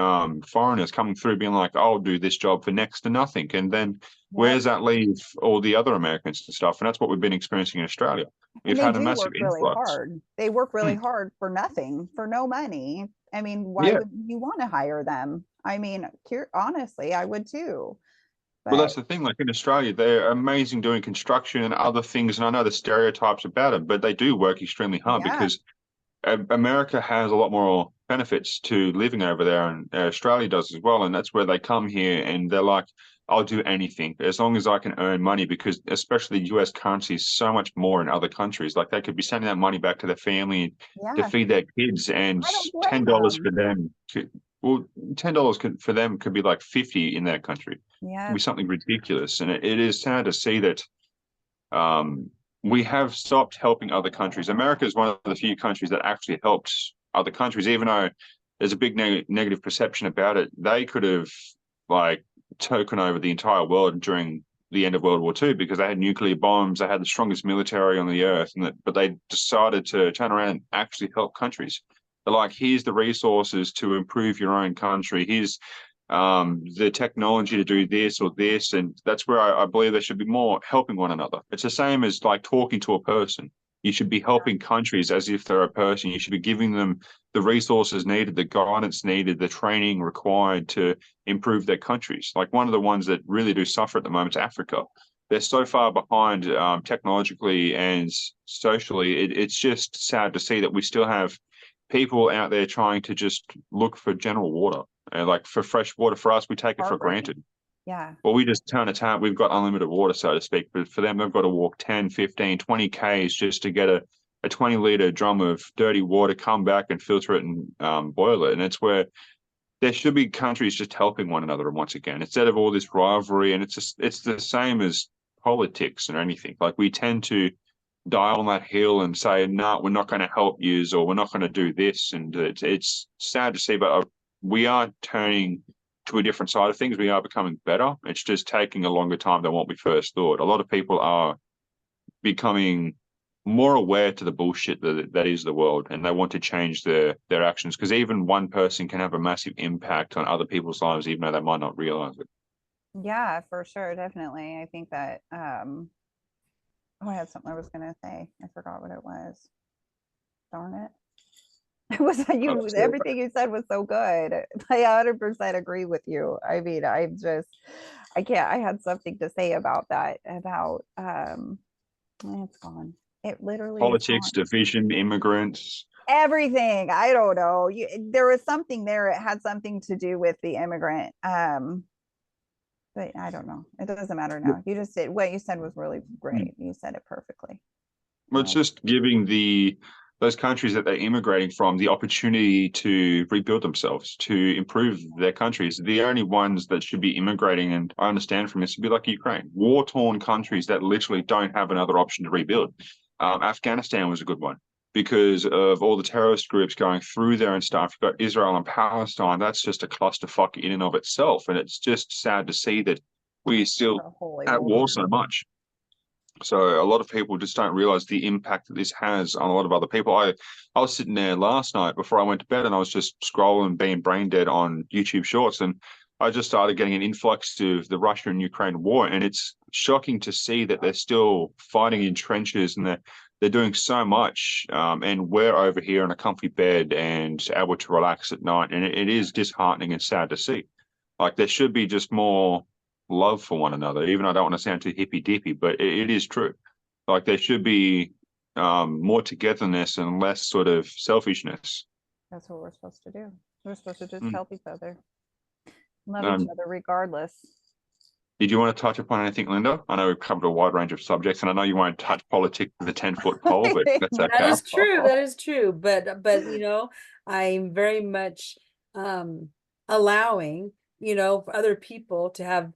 C: foreigners coming through being like, I'll do this job for next to nothing. And then where
B: yep.
C: does that leave all the other Americans and stuff? And that's what we've been experiencing in Australia. We've
B: And they
C: had a
B: do
C: massive
B: work really
C: influx.
B: hard. They work really
C: Hmm.
B: hard for nothing, for no money. I mean, why
C: Yeah.
B: would you want to hire them? I mean, honestly, I would too.
C: Well,
B: But
C: that's the thing. Like in Australia, they're amazing doing construction and other things. And I know the stereotypes about it, but they do work extremely hard
B: yeah,
C: because America has a lot more benefits to living over there, and Australia does as well. And that's where they come here and they're like, I'll do anything as long as I can earn money because especially US currency is so much more in other countries. Like they could be sending that money back to their family to
B: yeah,
C: feed their kids, and
B: I don't
C: $10
B: blame them.
C: for them well, $10 for them could be like 50 in that country. It could
B: Yeah,
C: be something ridiculous. And it is sad to see that we have stopped helping other countries. America is one of the few countries that actually helped other countries, even though there's a big negative perception about it. They could have like taken over the entire world during the end of World War II because they had nuclear bombs, they had the strongest military on the earth, but they decided to turn around and actually help countries. They're like, here's the resources to improve your own country. Here's the technology to do this or this. And that's where I believe there should be more helping one another. It's the same as like talking to a person. You should be helping countries as if they're a person. You should be giving them the resources needed, the guidance needed, the training required to improve their countries. Like one of the ones that really do suffer at the moment is Africa. They're so far behind technologically and socially. It's just sad to see that we still have people out there trying to just look for general water. Like for fresh water, for us, we take it for
B: heartbreaking.
C: granted.
B: Yeah,
C: Well, we just turn a tap, we've got unlimited water, so to speak. But for them, they've got to walk 10, 15, 20 Ks just to get a 20-liter drum of dirty water, come back and filter it and boil it. And it's where there should be countries just helping one another once again, instead of all this rivalry. And it's the same as politics or anything. Like we tend to die on that hill and say, no, we're not going to help you, or we're not going to do this. And it's sad to see, but we are turning to a different side of things. We are becoming better. It's just taking a longer time than what we first thought. A lot of people are becoming more aware to the bullshit that is the world, and they want to change their actions because even one person can have a massive impact on other people's lives, even though they might not realize it.
B: yeah, for sure, definitely. I think that oh, I had something I was gonna say. I forgot what it was. Darn it. It was you,
C: Absolutely.
B: everything you said was so good. I 100% agree with you. I mean, I can't, I had something to say about that, about, it's gone. It literally is
C: Politics,
B: gone.
C: division, immigrants.
B: Everything. I don't know. There was something there. It had something to do with the immigrant. But I don't know. It doesn't matter now. You just did what you said was really great. You said it perfectly.
C: Well, it's just giving those countries that they're immigrating from the opportunity to rebuild themselves, to improve their countries. The only ones that should be immigrating, and I understand from this, would be like Ukraine, war-torn countries that literally don't have another option to rebuild. Afghanistan was a good one because of all the terrorist groups going through there and stuff. You've got Israel and Palestine. That's just a clusterfuck in and of itself, and it's just sad to see that we're still
B: Holy
C: at
B: moly.
C: war so much. So a lot of people just don't realize the impact that this has on a lot of other people. I was sitting there last night before I went to bed and I was just scrolling, being brain dead on YouTube Shorts, and I just started getting an influx of the Russia and Ukraine war, and it's shocking to see that they're still fighting in trenches and they're doing so much, and we're over here in a comfy bed and able to relax at night, and it is disheartening and sad to see. Like there should be just more love for one another, even though I don't want to sound too hippy dippy, but it is true. Like there should be more togetherness and less sort of selfishness.
B: That's what we're supposed to do. We're supposed to just
C: Mm.
B: help each other, love each
C: Um,
B: other regardless.
C: did you want to touch upon anything, Linda? I know we've covered a wide range of subjects, and I know you won't touch politics with a 10-foot pole, but that's
A: That
C: okay.
A: is true. That is true. But I'm very much allowing, for other people to have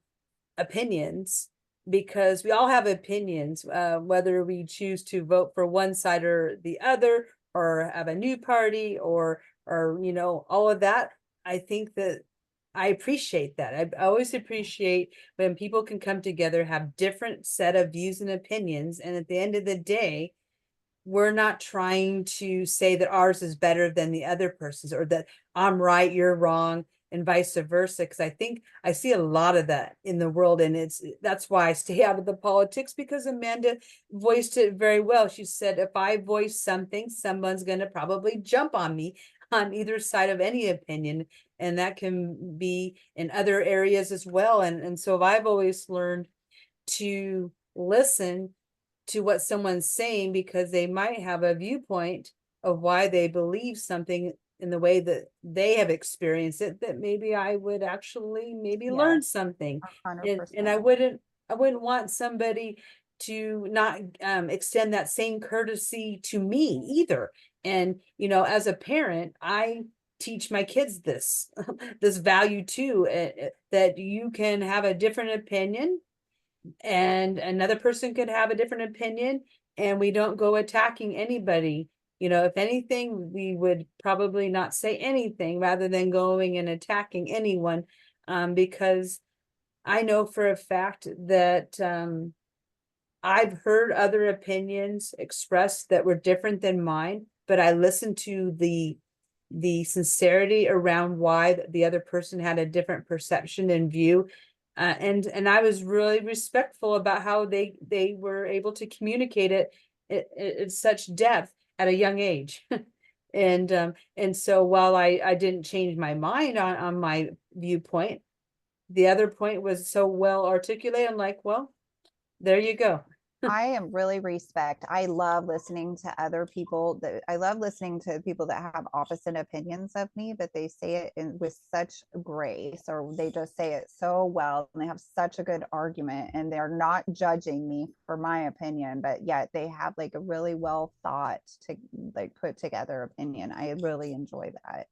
A: opinions because we all have opinions, whether we choose to vote for one side or the other, or have a new party, or all of that. I think that I appreciate that. I always appreciate when people can come together, have different set of views and opinions, and at the end of the day, we're not trying to say that ours is better than the other person's, or that I'm right, you're wrong, and vice versa. Because I think I see a lot of that in the world, and that's why I stay out of the politics, because Amanda voiced it very well. She said, if I voice something, someone's going to probably jump on me on either side of any opinion, and that can be in other areas as well. And so I've always learned to listen to what someone's saying, because they might have a viewpoint of why they believe something in the way that they have experienced it, that maybe I would actually maybe learn something. And I
B: 100%.
A: wouldn't want somebody to not extend that same courtesy to me either. And as a parent, I teach my kids this this value too, that you can have a different opinion and another person could have a different opinion, and we don't go attacking anybody. If anything, we would probably not say anything rather than going and attacking anyone, because I know for a fact that I've heard other opinions expressed that were different than mine, but I listened to the sincerity around why the other person had a different perception and view. And I was really respectful about how they were able to communicate it at such depth at a young age. And so while I didn't change my mind on my viewpoint, the other point was so well articulated. I'm like, well, there you go.
B: I am really respect. I love listening to other people I love listening to people that have opposite opinions of me, but they say it with such grace, or they just say it so well, and they have such a good argument, and they're not judging me for my opinion, but yet they have like a really well thought to like put together opinion. I really enjoy that,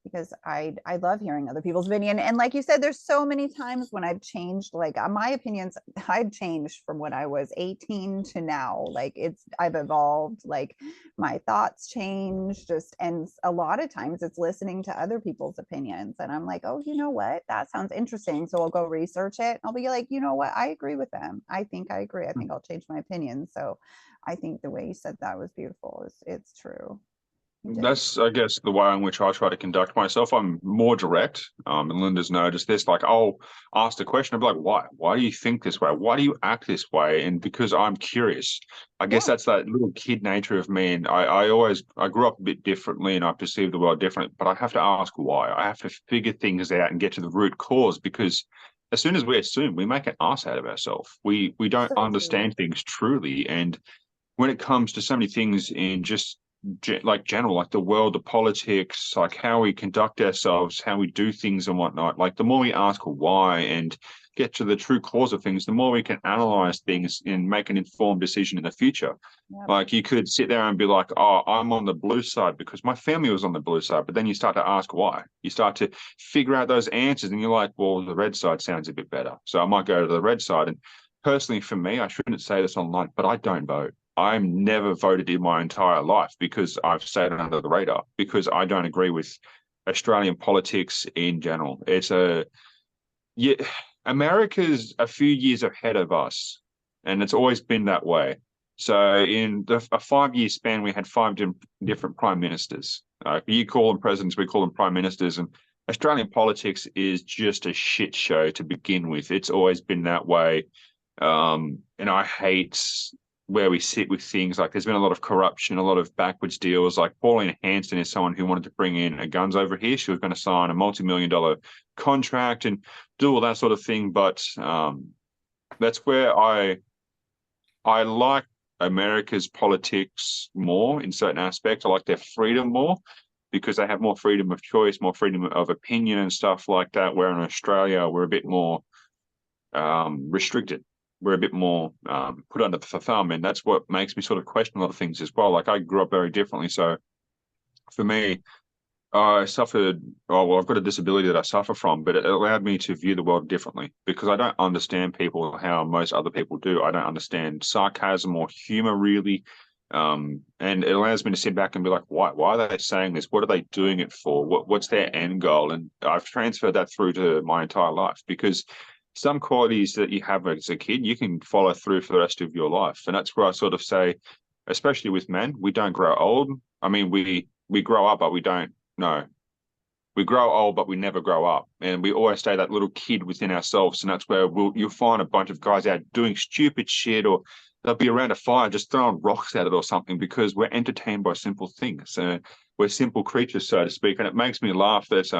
B: because I love hearing other people's opinion. And like you said, there's so many times when I've changed, like my opinions, I've changed from when I was 18 to now. Like I've evolved, like my thoughts change just, and a lot of times it's listening to other people's opinions. And I'm like, oh, you know what? That sounds interesting. So I'll go research it. I'll be like, you know what? I agree with them. I think I agree. I think I'll change my opinion. So I think the way you said that was beautiful. It's true.
C: That's, I guess, the way in which I try to conduct myself. I'm more direct. And Linda's noticed this. Like, I'll ask the question. I'll be like, why? Why do you think this way? Why do you act this way? And because I'm curious. I guess
B: Yeah.
C: that's that little kid nature of me. And I grew up a bit differently and I perceive the world different, but I have to ask why. I have to figure things out and get to the root cause, because as soon as we assume, we make an ass out of ourselves. We don't
B: So true.
C: understand things truly. And when it comes to so many things in just like general, like the world, the politics, like how we conduct ourselves, how we do things and whatnot, like the more we ask why and get to the true cause of things, the more we can analyze things and make an informed decision in the future.
B: Yep.
C: Like you could sit there and be like, oh, I'm on the blue side because my family was on the blue side. But then you start to ask why. You start to figure out those answers and you're like, well, the red side sounds a bit better. So I might go to the red side. And personally, for me, I shouldn't say this online, but I don't vote. I've never voted in my entire life because I've stayed under the radar, because I don't agree with Australian politics in general. Yeah, America's a few years ahead of us, and it's always been that way. So in a 5 year span, we had five different prime ministers. You call them presidents, we call them prime ministers, and Australian politics is just a shit show to begin with. It's always been that way. And I hate where we sit with things. Like there's been a lot of corruption, a lot of backwards deals. Like Pauline Hanson is someone who wanted to bring in guns over here. She was going to sign a multi-million-dollar contract and do all that sort of thing. But that's where I like America's politics more in certain aspects. I like their freedom more because they have more freedom of choice, more freedom of opinion and stuff like that. Where in Australia, we're a bit more restricted. We're a bit more put under the thumb, and that's what makes me sort of question a lot of things as well. Like I grew up very differently, so for me, I suffered. Oh well, I've got a disability that I suffer from, but it allowed me to view the world differently because I don't understand people how most other people do. I don't understand sarcasm or humor really. And it allows me to sit back and be like, why? Why are they saying this? What are they doing it for? What's their end goal? And I've transferred that through to my entire life because some qualities that you have as a kid, you can follow through for the rest of your life. And that's where I sort of say, especially with men, we don't grow old. I mean, we grow up, but we don't. No, we grow old, but we never grow up, and we always stay that little kid within ourselves. And that's where you'll find a bunch of guys out doing stupid shit, or they'll be around a fire just throwing rocks at it or something because we're entertained by simple things. We're simple creatures, so to speak. And it makes me laugh that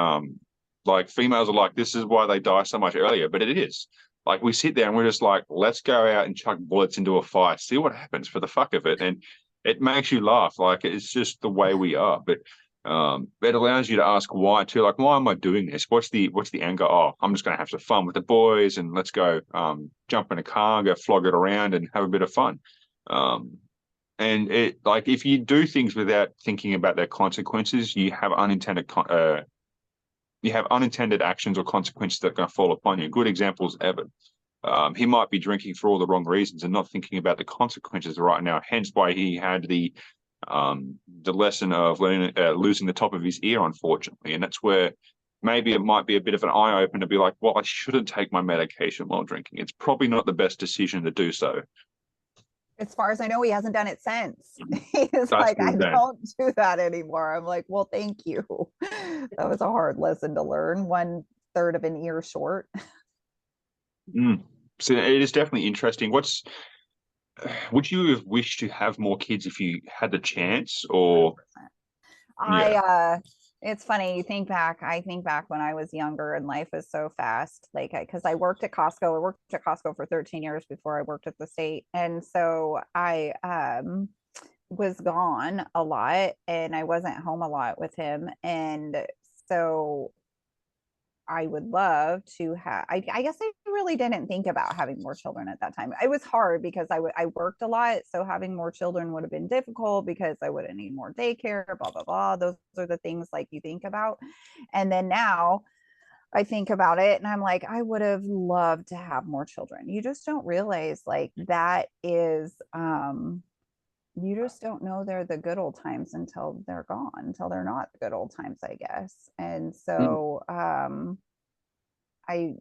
C: like females are like, this is why they die so much earlier, but it is. Like we sit there and we're just like, let's go out and chuck bullets into a fire, see what happens for the fuck of it. And it makes you laugh. Like it's just the way we are. But it allows you to ask why too. Like, why am I doing this? What's the anger? Oh, I'm just gonna have some fun with the boys and let's go jump in a car, go flog it around and have a bit of fun. And it like if you do things without thinking about their consequences, you have unintended actions or consequences that are going to fall upon you. Good example is Evan. He might be drinking for all the wrong reasons and not thinking about the consequences right now. Hence why he had the lesson of losing the top of his ear, unfortunately. And that's where maybe it might be a bit of an eye opener to be like, well, I shouldn't take my medication while drinking. It's probably not the best decision to do so.
B: As far as I know, he hasn't done it since. He's
C: That's
B: like,
C: good
B: I
C: then.
B: don't do that anymore. I'm like, well, thank you. That was a hard lesson to learn. 1/3 of an ear short.
C: So it is definitely interesting. Would you have wished to have more kids if you had the chance, or
B: 100%.
C: yeah?
B: It's funny, I think back when I was younger and life was so fast. Like, because I worked at Costco. I worked at Costco for 13 years before I worked at the state. And so I was gone a lot and I wasn't home a lot with him. And so I would love to have, I guess I really didn't think about having more children at that time. It was hard because I worked a lot. So having more children would have been difficult because I would have need more daycare, blah, blah, blah. Those are the things like you think about. And then now I think about it and I'm like, I would have loved to have more children. You just don't realize like that is, you just don't know they're the good old times until they're gone, until they're not the good old times, I guess. And
C: Mm.
B: so, I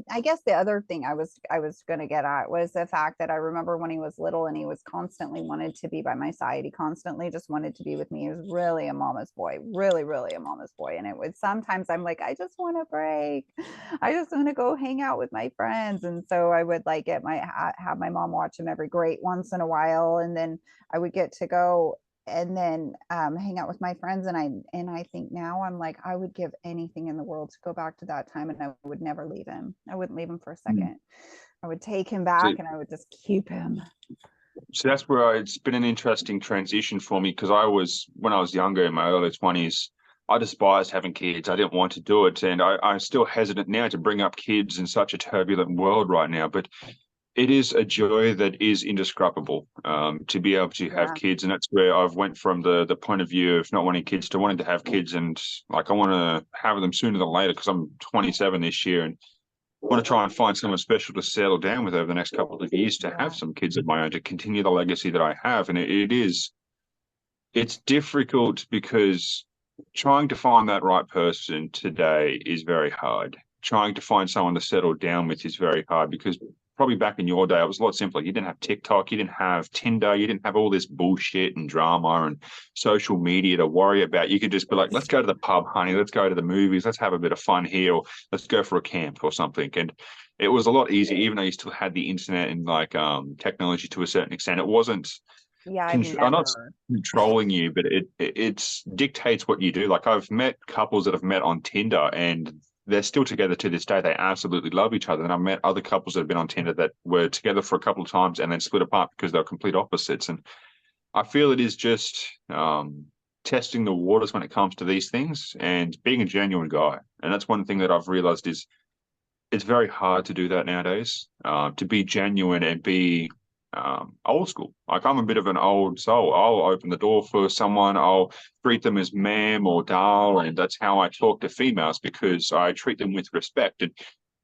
B: I guess the other thing I was going to get at was the fact that I remember when he was little and he was constantly wanted to be by my side. He constantly just wanted to be with me. He was really a mama's boy, really, really a mama's boy. And it would sometimes I'm like, I just want to break. I just want to go hang out with my friends. And so I would like have my mom watch him every great once in a while, and then I would get to go and then hang out with my friends. And I think now I'm like, I would give anything in the world to go back to that time, and I would never leave him. I wouldn't leave him for a second. I would take him back,
C: So,
B: and I would just keep him.
C: so that's where it's been an interesting transition for me, because when I was younger in my early 20s, I despised having kids. I didn't want to do it. And I'm still hesitant now to bring up kids in such a turbulent world right now. But it is a joy that is indescribable, to be able to have kids. And that's where I've went from the point of view of not wanting kids to wanting to have kids. And like, I want to have them sooner than later, because I'm 27 this year and want to try and find someone special to settle down with over the next couple of years, to have some kids of my own, to continue the legacy that I have. And it's difficult, because trying to find that right person today is very hard. Trying to find someone to settle down with is very hard, because probably back in your day, it was a lot simpler. You didn't have TikTok, you didn't have Tinder, you didn't have all this bullshit and drama and social media to worry about. You could just be like, let's go to the pub, honey, let's go to the movies, let's have a bit of fun here, or let's go for a camp or something. And it was a lot easier, even though you still had the internet and like technology to a certain extent. It wasn't I'm not controlling you, but it dictates what you do. Like, I've met couples that have met on Tinder and they're still together to this day. They absolutely love each other. And I've met other couples that have been on Tinder that were together for a couple of times and then split apart because they're complete opposites. And I feel it is just testing the waters when it comes to these things and being a genuine guy. And that's one thing that I've realized is it's very hard to do that nowadays, to be genuine and be old school. Like, I'm a bit of an old soul. I'll open the door for someone. I'll treat them as ma'am or doll, and that's how I talk to females, because I treat them with respect. And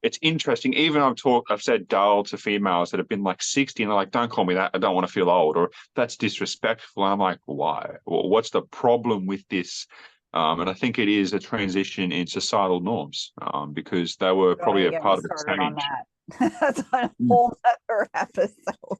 C: it's interesting. Even I've said doll to females that have been like 60, and they're like, "Don't call me that. I don't want to feel old," or "That's disrespectful." And I'm like, "Why? What's the problem with this?" And I think it is a transition in societal norms, because they were probably a part of the change.
B: That's a whole other episode.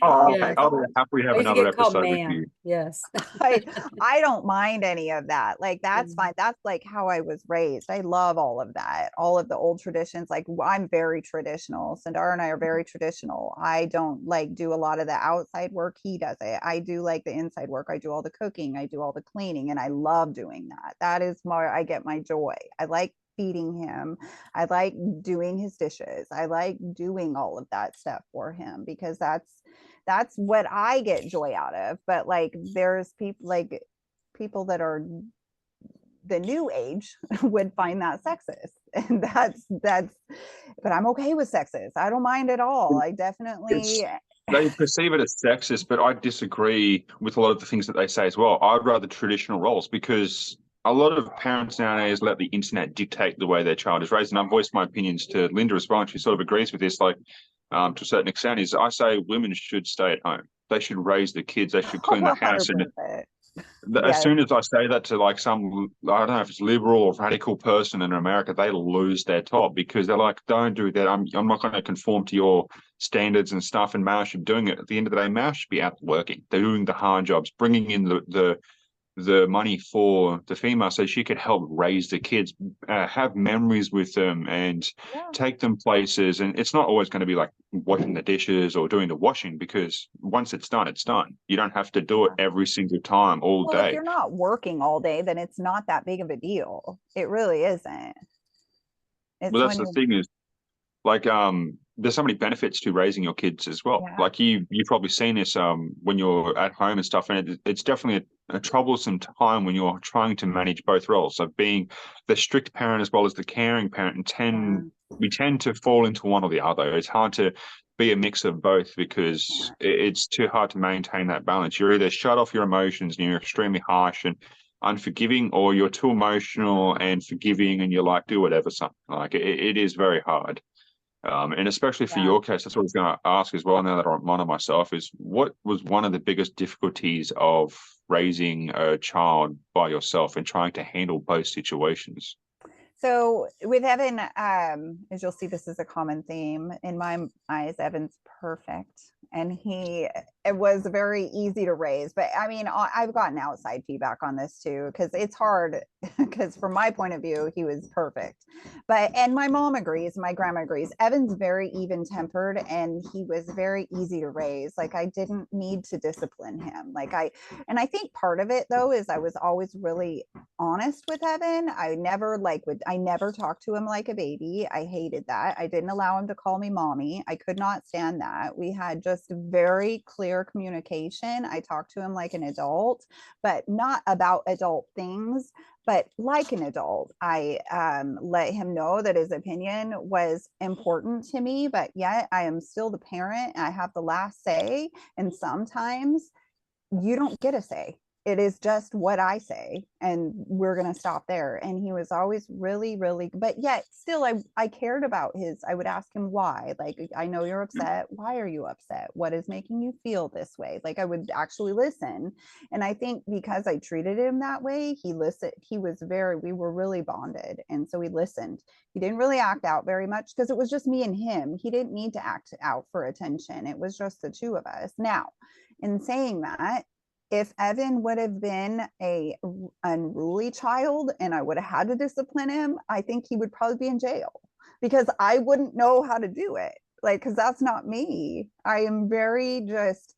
C: Oh,
A: Yes.
C: okay. I'll happily have
A: I used to
C: another
A: get called
C: episode with
A: ma'am.
C: you.
A: Yes.
B: I don't mind any of that. Like, that's fine. That's like how I was raised. I love all of that, all of the old traditions. Like, I'm very traditional. Sandar and I are very traditional. I don't like do a lot of the outside work. He does it. I do like the inside work. I do all the cooking. I do all the cleaning, and I love doing that. That is I get my joy. I like feeding him. I like doing his dishes. I like doing all of that stuff for him, because that's what I get joy out of. But like, there's people that are the new age would find that sexist, and but I'm okay with sexist. I don't mind at all. I definitely
C: They perceive it as sexist, but I disagree with a lot of the things that they say as well. I'd rather traditional roles, because a lot of parents nowadays let the internet dictate the way their child is raised. And I've voiced my opinions to Linda as well, and she sort of agrees with this, like, to a certain extent, is I say women should stay at home. They should raise the kids. They should clean the house. And as soon as I say that to like some, I don't know if it's liberal or radical person in America, they lose their top, because they're like, don't do that. I'm not going to conform to your standards and stuff. And males should be doing it. At the end of the day, males should be out working. They're doing the hard jobs, bringing in the money for the female so she could help raise the kids, have memories with them, and take them places. And it's not always going to be like washing the dishes or doing the washing, because once it's done, it's done. You don't have to do it every single time all day.
B: If you're not working all day, then it's not that big of a deal. It really isn't.
C: Well, that's the thing is, like, there's so many benefits to raising your kids as well. Like, you've probably seen this when you're at home and stuff, and it's definitely a troublesome time when you're trying to manage both roles of being the strict parent as well as the caring parent, and we tend to fall into one or the other. It's hard to be a mix of both, because it's too hard to maintain that balance. You're either shut off your emotions and you're extremely harsh and unforgiving, or you're too emotional and forgiving and you're like, do whatever, something like it is very hard. And especially for your case, that's what I was going to ask as well, now that I'm on myself, is what was one of the biggest difficulties of raising a child by yourself and trying to handle both situations?
B: So with Evan, as you'll see, this is a common theme. In my eyes, Evan's perfect. And it was very easy to raise. But I mean, I've gotten outside feedback on this too, because it's hard, because from my point of view, he was perfect. And my mom agrees, my grandma agrees. Evan's very even tempered and he was very easy to raise. Like I didn't need to discipline him. And I think part of it though, is I was always really honest with Evan. I never talked to him like a baby. I hated that. I didn't allow him to call me mommy. I could not stand that. We had just very clear communication. I talked to him like an adult, but not about adult things, but like an adult. I let him know that his opinion was important to me, but yet I am still the parent. I have the last say. And sometimes you don't get a say. It is just what I say, and we're going to stop there. And he was always really, really, but yet still I cared about I would ask him why. Like, I know you're upset. Why are you upset? What is making you feel this way? Like I would actually listen. And I think because I treated him that way, he listened. We were really bonded. And so we listened. He didn't really act out very much because it was just me and him. He didn't need to act out for attention. It was just the two of us. Now, in saying that, if Evan would have been a unruly child and I would have had to discipline him, I think he would probably be in jail because I wouldn't know how to do it. Like, because that's not me. I am very just,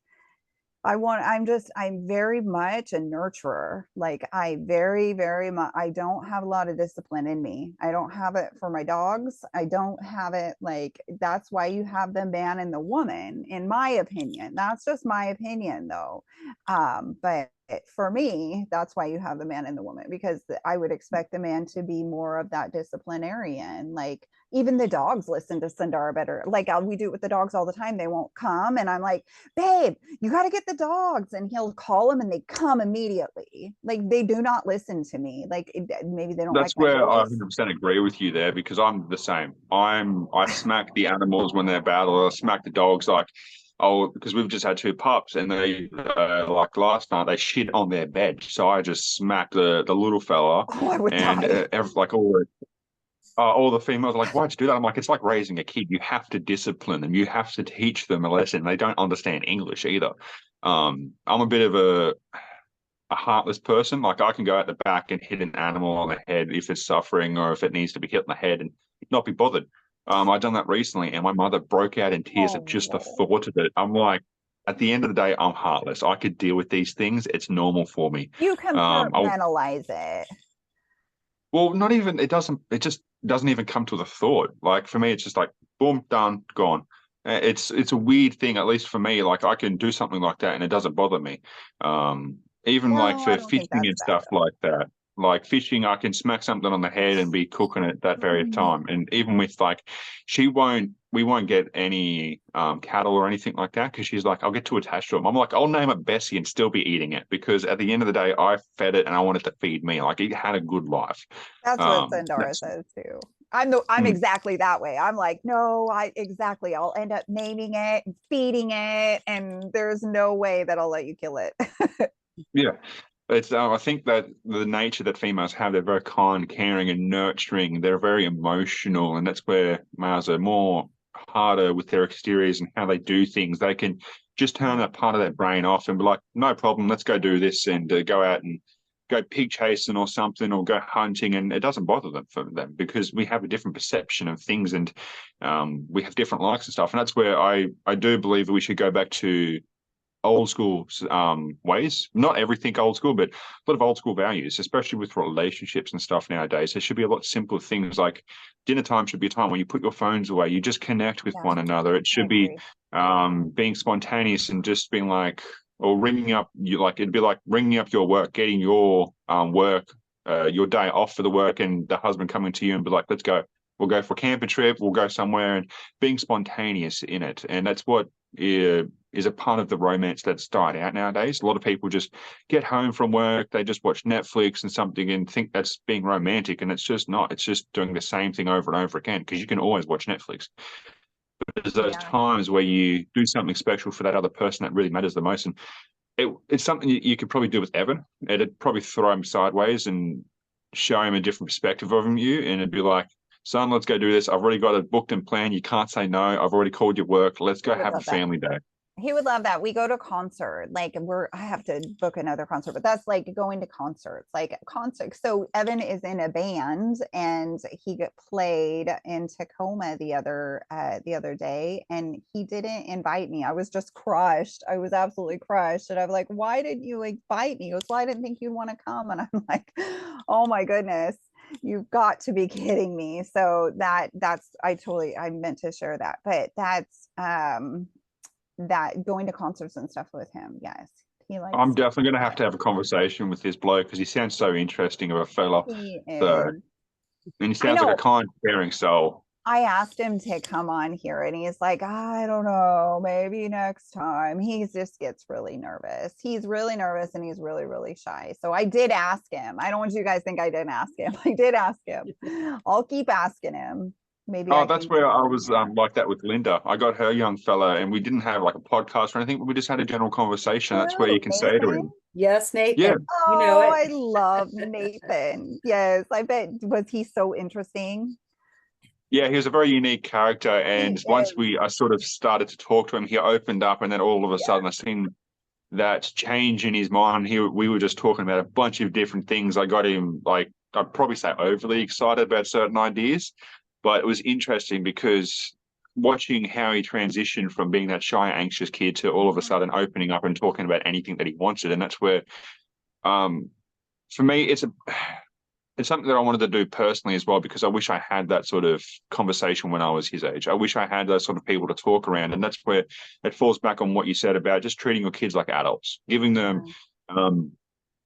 B: I'm very much a nurturer. Like I very, very much, I don't have a lot of discipline in me. I don't have it for my dogs. I don't have it that's why you have the man and the woman, in my opinion. That's just my opinion though. But for me, that's why you have the man and the woman, because I would expect the man to be more of that disciplinarian. Like even the dogs listen to Sundar better. Like we do it with the dogs all the time. They won't come. And I'm like, babe, you got to get the dogs. And he'll call them and they come immediately. Like they do not listen to me. Like maybe they don't
C: That's
B: like my
C: where I
B: voice.
C: 100% agree with you there, because I'm the same. I smack the animals when they're bad, or I smack the dogs because we've just had two pups and they like last night they shit on their bed, so I just smacked the little fella.
B: Oh, I would
C: And
B: die.
C: all the females are like, why'd you do that? I'm like, it's like raising a kid. You have to discipline them. You have to teach them a lesson. They don't understand English either. I'm a bit of a heartless person. Like I can go out the back and hit an animal on the head if it's suffering or if it needs to be hit in the head and not be bothered. I've done that recently and my mother broke out in tears of just the thought of it. I'm like, at the end of the day, I'm heartless. I could deal with these things. It's normal for me.
B: You compartmentalize it.
C: Well, not even, it just doesn't even come to the thought. Like for me, it's just like, boom, done, gone. It's a weird thing, at least for me. Like I can do something like that and it doesn't bother me. Even like
B: No,
C: for
B: I don't think
C: fishing
B: that's
C: and
B: bad
C: stuff
B: though.
C: like that. Like fishing, I can smack something on the head and be cooking it that very time. And even with like, we won't get any cattle or anything like that because she's like, I'll get too attached to them. I'm like, I'll name it Bessie and still be eating it because at the end of the day, I fed it and I want it to feed me. Like it had a good life.
B: That's what Sundara says too. I'm exactly that way. I'm like, no, exactly. I'll end up naming it and feeding it, and there's no way that I'll let you kill it.
C: Yeah. It's I think that the nature that females have, they're very kind, caring, and nurturing. They're very emotional, and that's where males are more harder with their exteriors and how they do things. They can just turn that part of their brain off and be like, no problem, let's go do this and go out and go pig chasing or something or go hunting, and it doesn't bother them because we have a different perception of things and we have different likes and stuff. And that's where I do believe that we should go back to old school ways. Not everything old school, but a lot of old school values, especially with relationships and stuff nowadays. There should be a lot simpler things like dinner time should be a time when you put your phones away, you just connect with one another. It should be being spontaneous and just being like, or ringing up you, like it'd be like ringing up your work, getting your work, your day off for the work, and the husband coming to you and be like, let's go. We'll go for a camping trip. We'll go somewhere, and being spontaneous in it. And that's what is a part of the romance that's died out nowadays. A lot of people just get home from work, they just watch Netflix and something and think that's being romantic, and it's just not. It's just doing the same thing over and over again because you can always watch Netflix. But there's those times where you do something special for that other person that really matters the most. And it's something you could probably do with Evan. It'd probably throw him sideways and show him a different perspective of you, and it'd be like, son, let's go do this. I've already got it booked and planned. You can't say no. I've already called your work. Let's go
B: He would
C: have a
B: love that.
C: family day.
B: He would love that. We go to concert, like I have to book another concert, but that's like going to concerts, like concert. So Evan is in a band and he got played in Tacoma the other day, and he didn't invite me. I was just crushed. I was absolutely crushed. And I'm like, why didn't you invite me? He goes, well, I didn't think you'd want to come. And I'm like, oh my goodness, you've got to be kidding me. So I meant to share that, but that's, that going to concerts and stuff with him. Yes. He likes.
C: I'm definitely going to have a conversation with this bloke because he sounds so interesting of a fella.
B: He
C: So,
B: is.
C: and he sounds like a kind, caring soul.
B: I asked him to come on here and he's like, I don't know, maybe next time. He just gets really nervous. He's really nervous and he's really, really shy. So I did ask him. I don't want you guys to think I didn't ask him. I did ask him. I'll keep asking him. Maybe.
C: Oh, that's where I was like that with Linda. I got her young fella, and we didn't have like a podcast or anything, but we just had a general conversation. That's where you can say to him,
A: yes, Nathan.
C: Yeah.
A: You know it.
B: I love Nathan. Yes, I bet. Was he so interesting?
C: Yeah, he was a very unique character, and once I sort of started to talk to him, he opened up, and then all of a sudden I seen that change in his mind. We were just talking about a bunch of different things. I got him, like, I'd probably say overly excited about certain ideas. But it was interesting because watching how he transitioned from being that shy, anxious kid to all of a sudden opening up and talking about anything that he wanted. And that's where, for me, it's something that I wanted to do personally as well, because I wish I had that sort of conversation when I was his age. I wish I had those sort of people to talk around. And that's where it falls back on what you said about just treating your kids like adults, giving them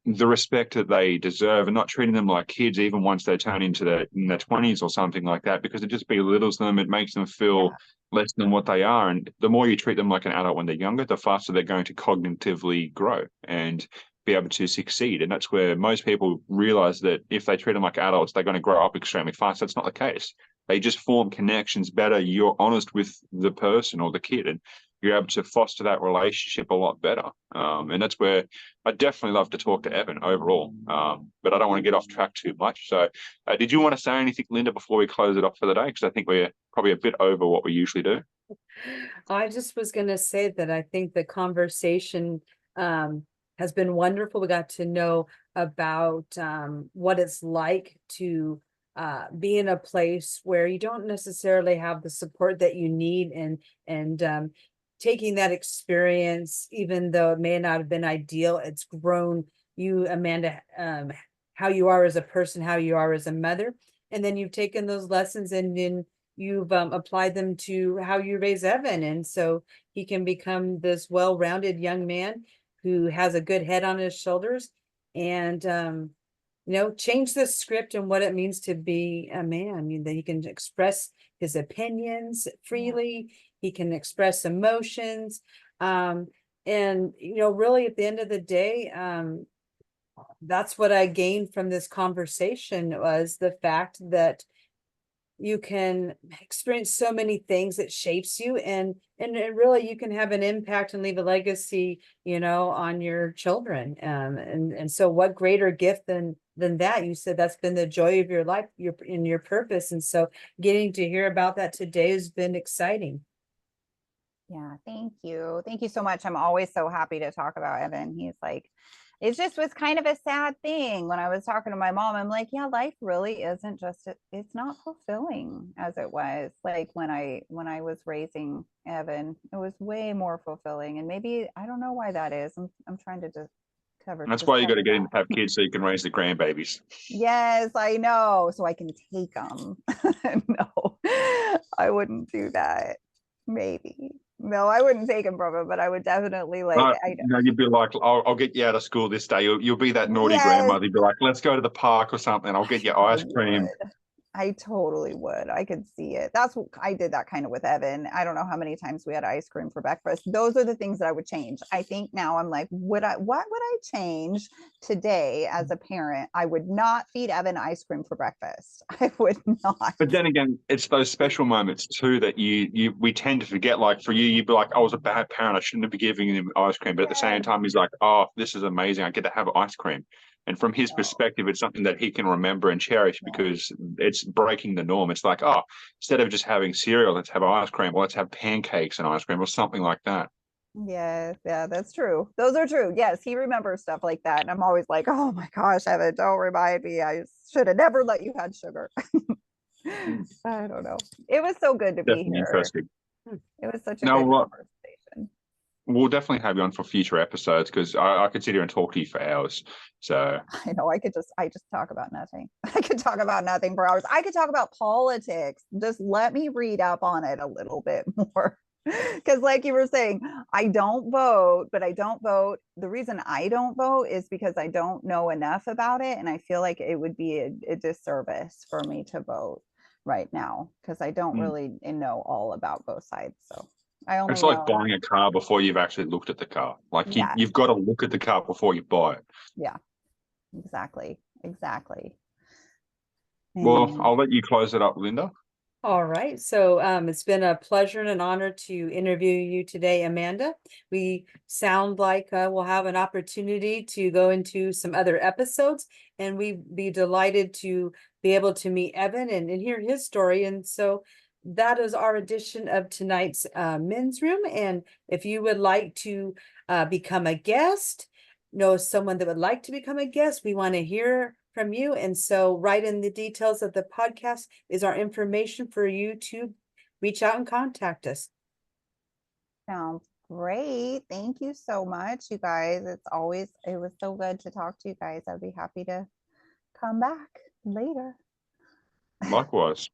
C: the respect that they deserve, and not treating them like kids even once they turn into their 20s or something like that, because it just belittles them. It makes them feel less than what they are. And the more you treat them like an adult when they're younger, the faster they're going to cognitively grow and be able to succeed. And that's where most people realize that if they treat them like adults, they're going to grow up extremely fast. That's not the case. They just form connections better. You're honest with the person or the kid, and you're able to foster that relationship a lot better. And that's where I definitely love to talk to Evan overall. But I don't want to get off track too much. So did you want to say anything, Linda, before we close it off for the day? Because I think we're probably a bit over what we usually do.
A: I just was going to say that I think the conversation has been wonderful. We got to know about what it's like to be in a place where you don't necessarily have the support that you need, and taking that experience, even though it may not have been ideal, it's grown you, Amanda, how you are as a person, how you are as a mother. And then you've taken those lessons and then you've applied them to how you raise Evan. And so he can become this well-rounded young man who has a good head on his shoulders, and change the script and what it means to be a man. That he can express his opinions freely. He can express emotions. And really at the end of the day, that's what I gained from this conversation, was the fact that you can experience so many things that shapes you, and really you can have an impact and leave a legacy, on your children. And so what greater gift than that? You said that's been the joy of your life, your purpose. And so getting to hear about that today has been exciting.
B: Yeah, thank you. Thank you so much. I'm always so happy to talk about Evan. He's like, it just was kind of a sad thing when I was talking to my mom. I'm like, yeah, life really isn't just, it's not fulfilling as it was like when I was raising Evan. It was way more fulfilling. And maybe, I don't know why that is. I'm trying to just cover.
C: And that's why you got to get in to have kids so you can raise the grandbabies.
B: Yes, I know. So I can take them. No, I wouldn't do that. Maybe. No, I wouldn't take him from him, but I would definitely
C: you'd be like, I'll get you out of school this day. You'll be that naughty grandmother. You'd be like, let's go to the park or something. I'll get you ice cream.
B: I totally would. I could see it. I did that kind of with Evan. I don't know how many times we had ice cream for breakfast. Those are the things that I would change. I think now I'm like, what would I change today as a parent? I would not feed Evan ice cream for breakfast. I would not.
C: But then again, it's those special moments too that we tend to forget. Like for you, you'd be like, I was a bad parent. I shouldn't have been giving him ice cream. But at the same time, he's like, oh, this is amazing. I get to have ice cream. And from his
B: No.
C: perspective, it's something that he can remember and cherish because it's breaking the norm. It's like, oh, instead of just having cereal, let's have ice cream, or let's have pancakes and ice cream, or something like that.
B: Yeah, that's true. Those are true. Yes, he remembers stuff like that. And I'm always like, oh my gosh, Evan, don't remind me. I should have never let you have sugar. I don't know. It was so good to be
C: Definitely
B: here.
C: interesting.
B: It was such a
C: No,
B: good
C: well,
B: conversation.
C: we'll definitely have you on for future episodes because I could sit here and talk to you for hours. So
B: I know I just talk about nothing. I could talk about nothing for hours. I could talk about politics. Just let me read up on it a little bit more. Because like you were saying, I don't vote, but I don't vote. The reason I don't vote is because I don't know enough about it. And I feel like it would be a disservice for me to vote right now because I don't really know all about both sides. So I only
C: it's like
B: know.
C: buying a car before you've actually looked at the car. Like
B: Yeah,
C: you've got to look at the car before you buy it.
B: yeah, exactly.
C: Well,
B: And
C: I'll let you close it up, Linda.
A: All right, so it's been a pleasure and an honor to interview you today, Amanda. We sound like we'll have an opportunity to go into some other episodes, and we'd be delighted to be able to meet Evan and hear his story. And so that is our edition of tonight's men's room. And if you would like to become a guest, know someone that would like to become a guest, we want to hear from you. And so right in the details of the podcast is our information for you to reach out and contact us.
B: sounds great. Thank you so much, you guys. It was so good to talk to you guys. I'd be happy to come back later.
C: Likewise.